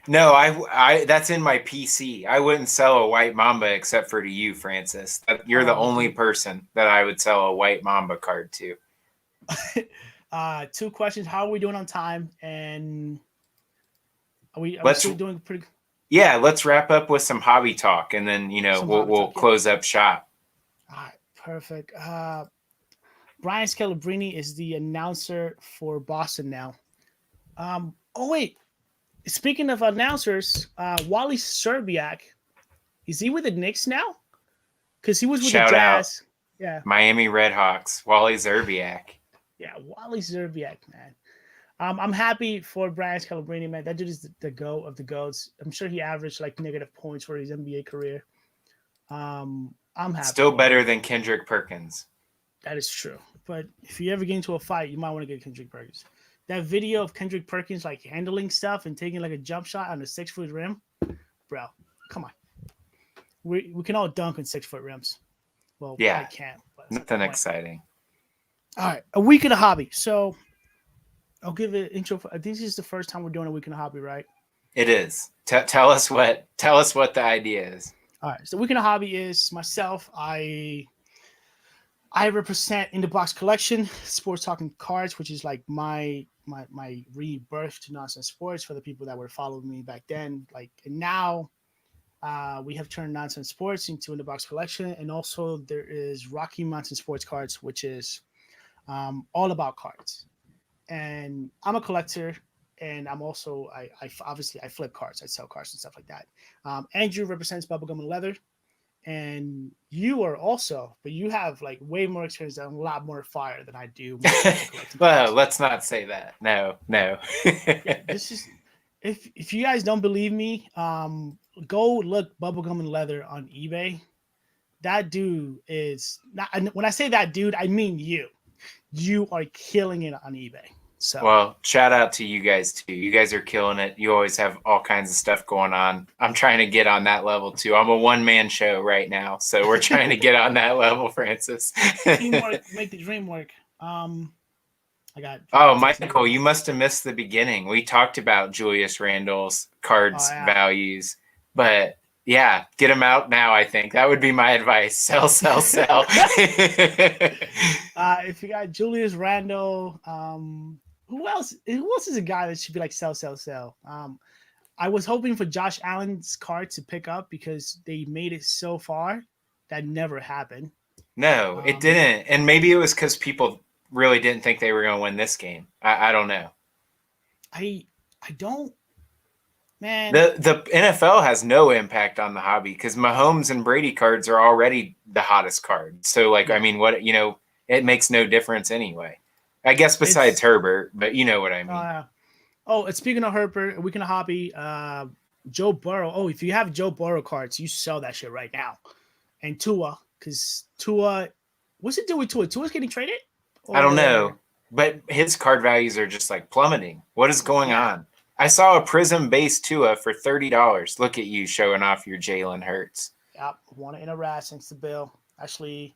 No, I that's in my PC. I wouldn't sell a white mamba except for to you, Francis. You're the only person that I would sell a white mamba card to. 2 questions. How are we doing on time? And are we still doing pretty good? Yeah, let's wrap up with some hobby talk and then we'll close up shop. All right, perfect. Brian Scalabrine is the announcer for Boston now. Wait. Speaking of announcers, Wally Szczerbiak, is he with the Knicks now? Because he was with the Jazz. Out. Yeah. Miami Redhawks, Wally Szczerbiak. Yeah, Wally Szczerbiak, man. I'm happy for Brian Scalabrine, man. That dude is the GOAT of the GOATs. I'm sure he averaged like negative points for his NBA career. I'm happy. Still better than Kendrick Perkins. That is true. But if you ever get into a fight, you might want to get Kendrick Perkins. That video of Kendrick Perkins like handling stuff and taking like a jump shot on a 6-foot rim, bro, come on. We can all dunk on 6-foot rims. Well, yeah, I can't. But nothing exciting. All right, a week of the hobby. So I'll give it an intro. I think this is the first time we're doing a week in a hobby, right? It is. Tell us what the idea is. All right, so week in a hobby is myself. I represent In the Box Collection, sports talking cards, which is like my rebirth to nonsense sports for the people that were following me back then. Like, and now we have turned nonsense sports into In the Box Collection, and also there is Rocky Mountain Sports Cards, which is all about cards. And I'm a collector, and I'm also I obviously I flip cards, I sell cards and stuff like that. Andrew represents Bubblegum and Leather. And you are also, but you have like way more experience and a lot more fire than I do. Well, let's not say that. No. Yeah, this is if you guys don't believe me, go look Bubblegum and Leather on eBay. That dude is not. When I say that dude, I mean you. You are killing it on eBay. So, well, shout out to you guys too. You guys are killing it. You always have all kinds of stuff going on. I'm trying to get on that level too. I'm a one-man show right now, so we're trying to get on that level, Francis. Teamwork, make the dream work. I got. Oh, Michael, you must have missed the beginning. We talked about Julius Randle's cards values, but yeah, get them out now. I think that would be my advice. Sell. If you got Julius Randle, who else is a guy that should be like sell? I was hoping for Josh Allen's card to pick up because they made it so far. That never happened. No, it didn't. And maybe it was because people really didn't think they were going to win this game. I don't know. I don't. Man. The NFL has no impact on the hobby because Mahomes and Brady cards are already the hottest cards. So, like, I mean, it makes no difference anyway. I guess besides Herbert, but you know what I mean. And speaking of Herbert, a week in a hobby, Joe Burrow. Oh, if you have Joe Burrow cards, you sell that shit right now. And Tua, because Tua, what's it do with Tua? Tua's getting traded? I don't know, but his card values are just like plummeting. What is going on? I saw a Prism base Tua for $30. Look at you showing off your Jalen Hurts. Yep, want to interact since the bill. Actually,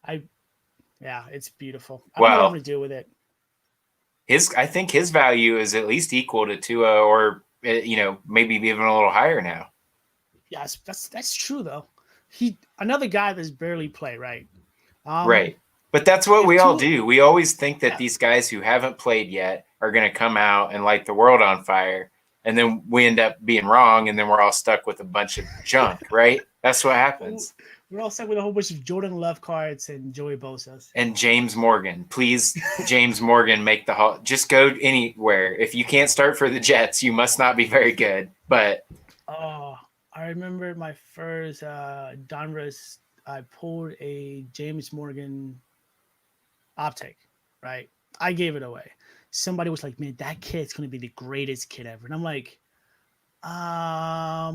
it's beautiful. I don't know what I'm going to do with it. I think his value is at least equal to Tua, or maybe even a little higher now. Yes, that's true though. Another guy that's barely played, right? Right. But that's what we all do. We always think that Yeah. these guys who haven't played yet are going to come out and light the world on fire. And then we end up being wrong, and then we're all stuck with a bunch of junk, right? That's what happens. We're all stuck with a whole bunch of Jordan Love cards and Joey Bosa's. And James Morgan. Please, James Morgan, make the hall. Just go anywhere. If you can't start for the Jets, you must not be very good. But I remember my first Donruss. I pulled a James Morgan optic, right? I gave it away. Somebody was like, "Man, that kid's gonna be the greatest kid ever," and I'm like, I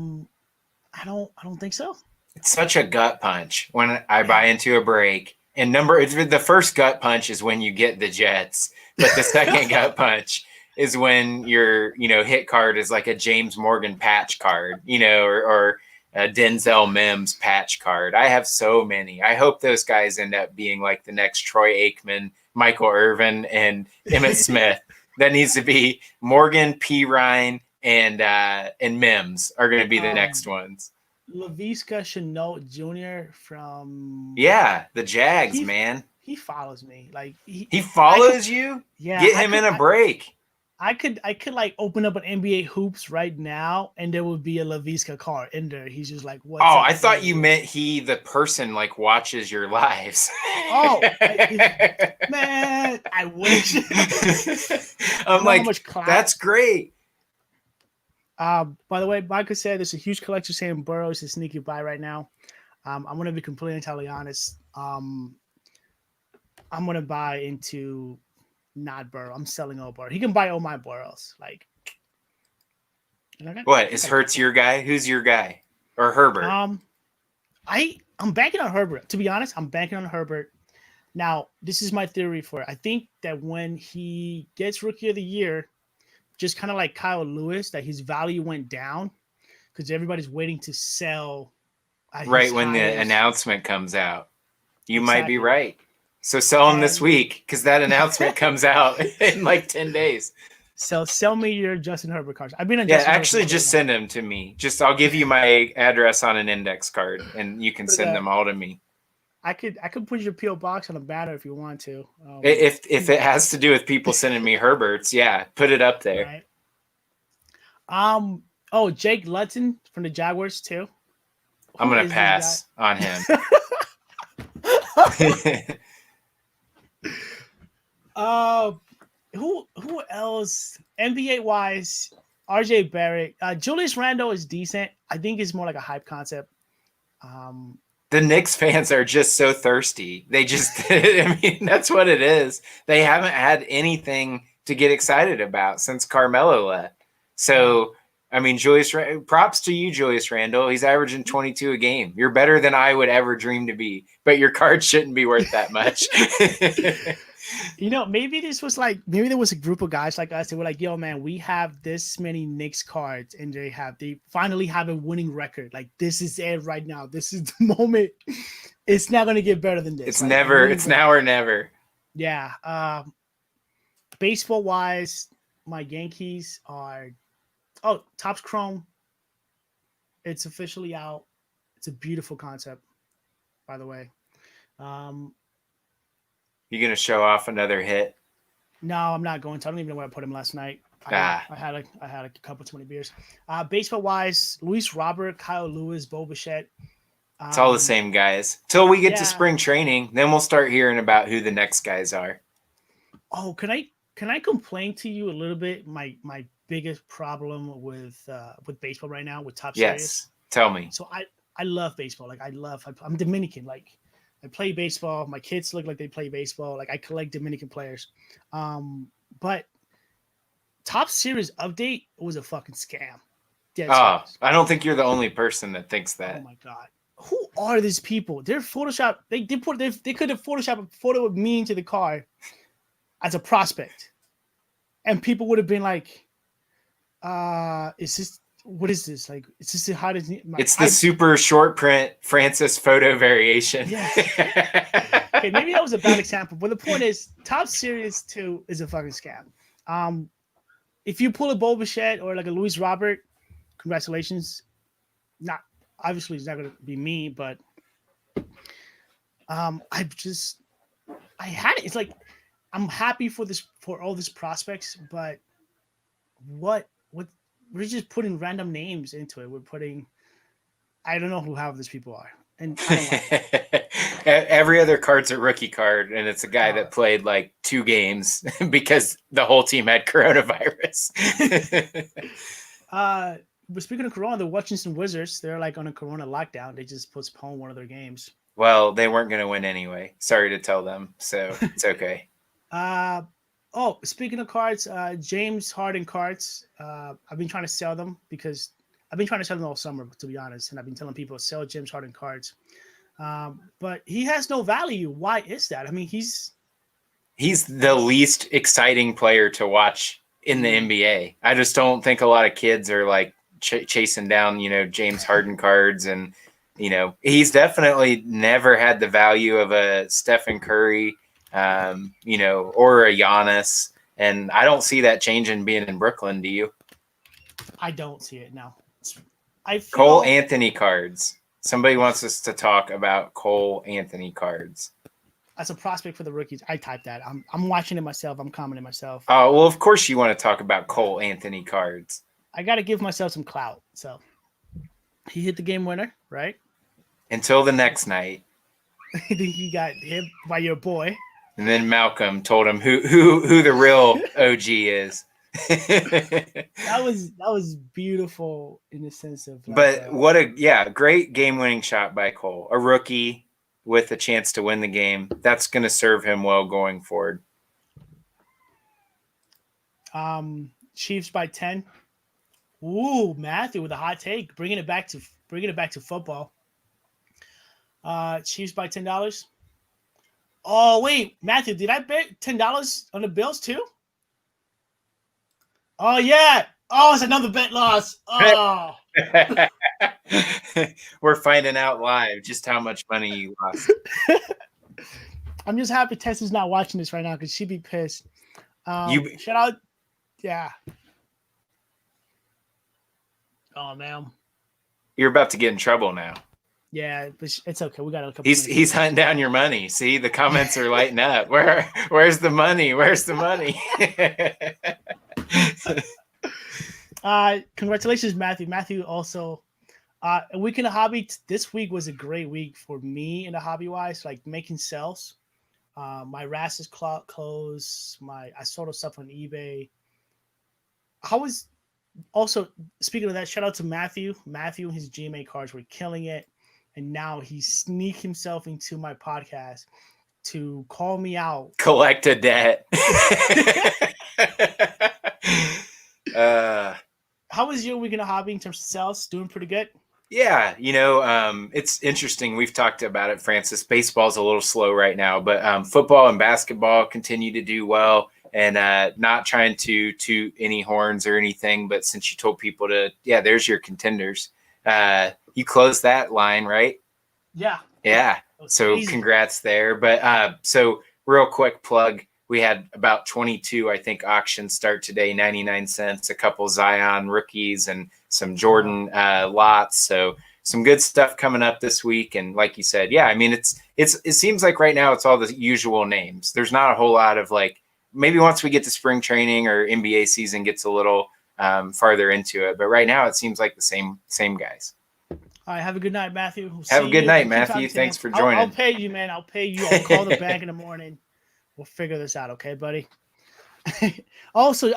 don't think so. It's such a gut punch when I buy into a break. And the first gut punch is when you get the Jets, but the second gut punch is when your hit card is like a James Morgan patch card, or a Denzel Mims patch card. I have so many. I hope those guys end up being like the next Troy Aikman, Michael Irvin, and Emmitt Smith. That needs to be Morgan, P. Ryan, and Mims are going to be the next ones. Laviska Shenault Jr. from the Jags, man. He follows me. Like he follows you? Yeah. Get him in a break. I could like open up an NBA hoops right now and there would be a Laviska card in there. He's just like, what? Oh, I thought you meant the person like watches your lives. Oh, man, I wish. I'm like, that's great. By the way, Michael said there's a huge collection saying Burrows is sneaky buy right now. I'm going to be completely entirely honest. I'm going to buy into not Burrow. I'm selling all Burrow. He can buy all my Burrows. Like, what is Hurts your guy? Who's your guy? Or Herbert? I'm banking on Herbert. To be honest, I'm banking on Herbert. Now, this is my theory for it. I think that when he gets Rookie of the Year, just kind of like Kyle Lewis, that his value went down because everybody's waiting to sell. Right when the announcement comes out. You might be right. So sell him this week because that announcement comes out in like 10 days. So sell me your Justin Herbert cards. I've been on Justin actually Herbert just send them to me. I'll give you my address on an index card and you can send them all to me. I could put your PO box on a banner if you want to. If it has to do with people sending me Herberts, put it up there. Right. Jake Luton from the Jaguars too. I'm gonna pass on him. Who else? NBA wise, RJ Barrett, Julius Randle is decent. I think it's more like a hype concept. The Knicks fans are just so thirsty. They just, I mean, that's what it is. They haven't had anything to get excited about since Carmelo left. So, I mean, props to you, Julius Randle. He's averaging 22 a game. You're better than I would ever dream to be, but your card shouldn't be worth that much. Maybe there was a group of guys like us that were like, yo, man, we have this many Knicks cards and they finally have a winning record. Like, this is it right now. This is the moment. It's not going to get better than this. It's now or never. Yeah. Baseball wise, my Yankees are, Topps Chrome. It's officially out. It's a beautiful concept, by the way. You gonna show off another hit? No, I'm not going to. I don't even know where I put him last night. I had a couple too many beers. Baseball wise, Luis Robert, Kyle Lewis, Bo Bichette. It's all the same guys. Till we get to spring training, then we'll start hearing about who the next guys are. Oh, can I complain to you a little bit? My biggest problem with baseball right now with Topps Series. Yes, tell me. So I love baseball. Like I'm Dominican. Like, I play baseball. My kids look like they play baseball. Like, I collect Dominican players. But Topps Series update was a fucking scam. I don't think you're the only person that thinks that. Oh my God. Who are these people? They're Photoshop. They could have Photoshopped a photo of me into the car as a prospect. And people would have been like, what is this? Like, it's just how does it's the super short print Francis photo variation. Yeah. Okay, maybe that was a bad example, but the point is, Topps Series 2 is a fucking scam. If you pull a Bo Bichette or like a Luis Robert, congratulations. Not obviously it's not gonna be me, but I had it. It's like I'm happy for all these prospects, but what we're just putting random names into it. We're putting I don't know who half of these people are, and I don't like it. Every other card's a rookie card, and it's a guy that played like 2 games because the whole team had coronavirus. But speaking of Corona, the Washington Wizards, they're like on a Corona lockdown. They just postponed one of their games. Well, they weren't going to win anyway. Sorry to tell them, so it's okay. Speaking of cards, James Harden cards. I've been trying to sell them because I've been trying to sell them all summer, to be honest, and I've been telling people to sell James Harden cards. But he has no value. Why is that? I mean, he's the least exciting player to watch in the NBA. I just don't think a lot of kids are like chasing down, James Harden cards. And, he's definitely never had the value of a Stephen Curry, or a Giannis. And I don't see that changing being in Brooklyn. Do you? I don't see it now. Cole Anthony cards. Somebody wants us to talk about Cole Anthony cards. As a prospect for the rookies, I typed that. I'm watching it myself. I'm commenting myself. Oh, well, of course you want to talk about Cole Anthony cards. I got to give myself some clout. So he hit the game winner, right? Until the next night. I think he got hit by your boy. And then Malcolm told him who the real OG is. That was beautiful in the sense of. But what a great game-winning shot by Cole, a rookie with a chance to win the game. That's going to serve him well going forward. Chiefs by 10. Ooh, Matthew with a hot take, bringing it back to football. Chiefs by $10. Oh wait, Matthew, did I bet $10 on the Bills too? Oh yeah. Oh, it's another bet loss. Oh. We're finding out live just how much money you lost. I'm just happy Tessa's not watching this right now because she'd be pissed. Shout out. Yeah. Oh man. You're about to get in trouble now. Yeah, but it's okay. We got a couple. He's hunting down your money. See, the comments are lighting up. Where's the money? Where's the money? Congratulations, Matthew. Matthew also. A week in the hobby. This week was a great week for me in the hobby wise, like making sales. My RAS is closed. I sold stuff on eBay. I was also speaking of that. Shout out to Matthew. Matthew and his GMA cards were killing it. And now he sneaked himself into my podcast to call me out. Collect a debt. How was your week in the hobby in terms of sales? Doing pretty good? Yeah, it's interesting. We've talked about it, Francis. Baseball's a little slow right now, but football and basketball continue to do well. And not trying to toot any horns or anything, but since you told people there's your contenders. You closed that line, right? Yeah. Yeah. So crazy. Congrats there. But so real quick plug. We had about 22, I think, auctions start today, 99 cents, a couple Zion rookies and some Jordan lots. So some good stuff coming up this week. And like you said, yeah, I mean, it seems like right now it's all the usual names. There's not a whole lot of like, maybe once we get to spring training or NBA season gets a little farther into it. But right now it seems like the same guys. All right, have a good night, Matthew. Have a good night, Matthew. Thanks for joining. I'll pay you, man. I'll pay you. I'll call the bank in the morning. We'll figure this out, okay, buddy? Also,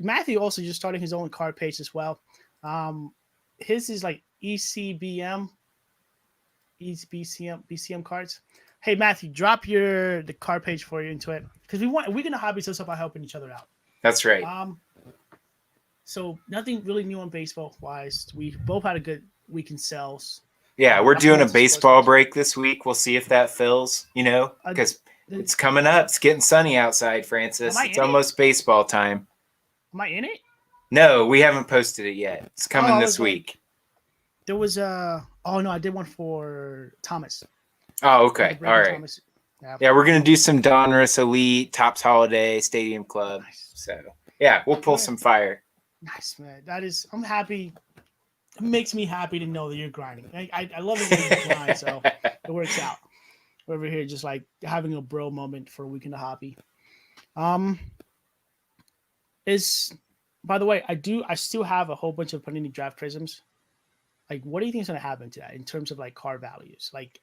Matthew also just started his own card page as well. His is like BCM cards. Hey, Matthew, drop the card page for you into it because we're gonna hobby stuff by helping each other out. That's right. So nothing really new on baseball wise. We both had a good week in sales. Yeah, we're doing a baseball break this week. We'll see if that fills, because it's coming up. It's getting sunny outside, Francis. It's almost baseball time. Am I in it? No, we haven't posted it yet. It's coming this week. There was I did one for Thomas. Oh, okay. All right. Yeah, we're going to do some Donruss Elite, Topps Holiday, Stadium Club. Nice. So Yeah, we'll pull some fire. Nice, man. I'm happy. It makes me happy to know that you're grinding. I love it when you grind, so it works out. We're over here just like having a bro moment for a week in the hobby. Is by the way, I still have a whole bunch of Panini Draft Prisms. Like, what do you think is going to happen to that in terms of like card values? Like,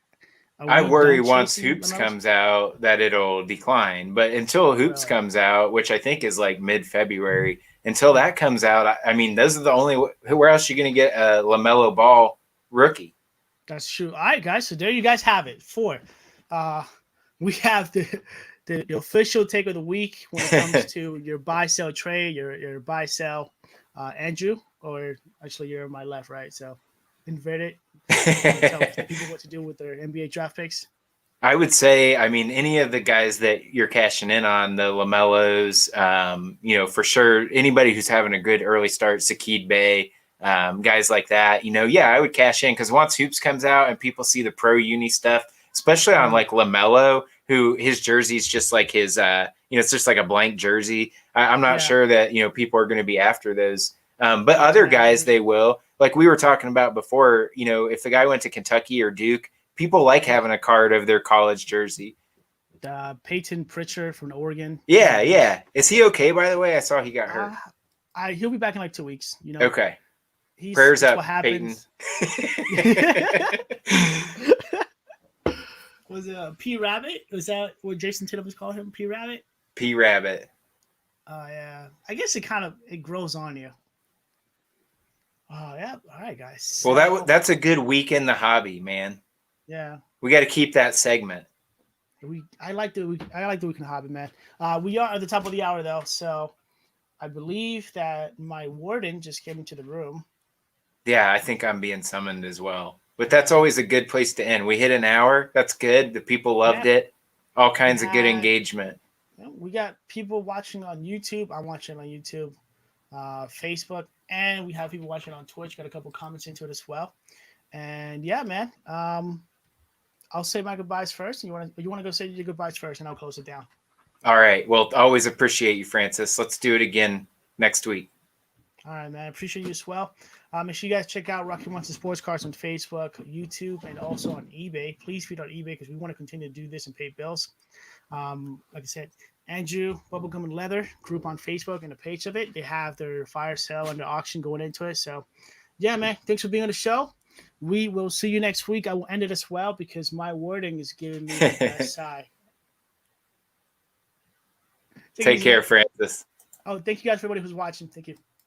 I worry once chasing Hoops Lamelos? comes out that it'll decline. But until Hoops Really? comes out, which I think is like mid-February, until that comes out, I mean, those are the only. Where else are you going to get a LaMelo Ball rookie? That's true. All right, guys. So there you guys have it. 4. We have the official take of the week when it comes to your buy sell trade, your buy sell, Andrew, or actually you're on my left, right? So invert it. Tell people what to do with their NBA draft picks. I would say, I mean, any of the guys that you're cashing in on, the LaMelos, for sure, anybody who's having a good early start, Sakid Bey, guys like that, yeah, I would cash in because once Hoops comes out and people see the pro uni stuff, especially on like LaMelo, who his jersey's just like his, it's just like a blank jersey. I'm not sure that, people are going to be after those. But other guys, they will. Like we were talking about before, if the guy went to Kentucky or Duke, people like having a card of their college jersey. Peyton Pritchard from Oregon. Yeah. Is he okay, by the way? I saw he got hurt. He'll be back in like 2 weeks. Okay. Prayers up, what happens. Was it P Rabbit? Was that what Jason Tatum was calling him? P Rabbit? P Rabbit. Oh, yeah. I guess it grows on you. Oh, yeah. All right, guys. Well, that's a good week in the hobby, man. Yeah. We got to keep that segment. I like the week in the hobby, man. We are at the top of the hour, though, so I believe that my warden just came into the room. Yeah, I think I'm being summoned as well. But that's always a good place to end. We hit an hour. That's good. The people loved it. All kinds of good engagement. We got people watching on YouTube. I'm watching on YouTube, Facebook, and we have people watching on Twitch. Got a couple comments into it as well. And yeah, man. I'll say my goodbyes first. You want to go say your goodbyes first, and I'll close it down. All right. Well, always appreciate you, Francis. Let's do it again next week. All right, man. I appreciate you as well. Make sure you guys check out Rocky Monster Sports Cards on Facebook, YouTube, and also on eBay. Please feed on eBay because we want to continue to do this and pay bills. Like I said, Andrew, Bubblegum and Leather group on Facebook and a page of it. They have their fire sale and their auction going into it. So, yeah, man. Thanks for being on the show. We will see you next week. I will end it as well because my wording is giving me the best sigh. Take care, Francis. Oh, thank you guys for everybody who's watching. Thank you.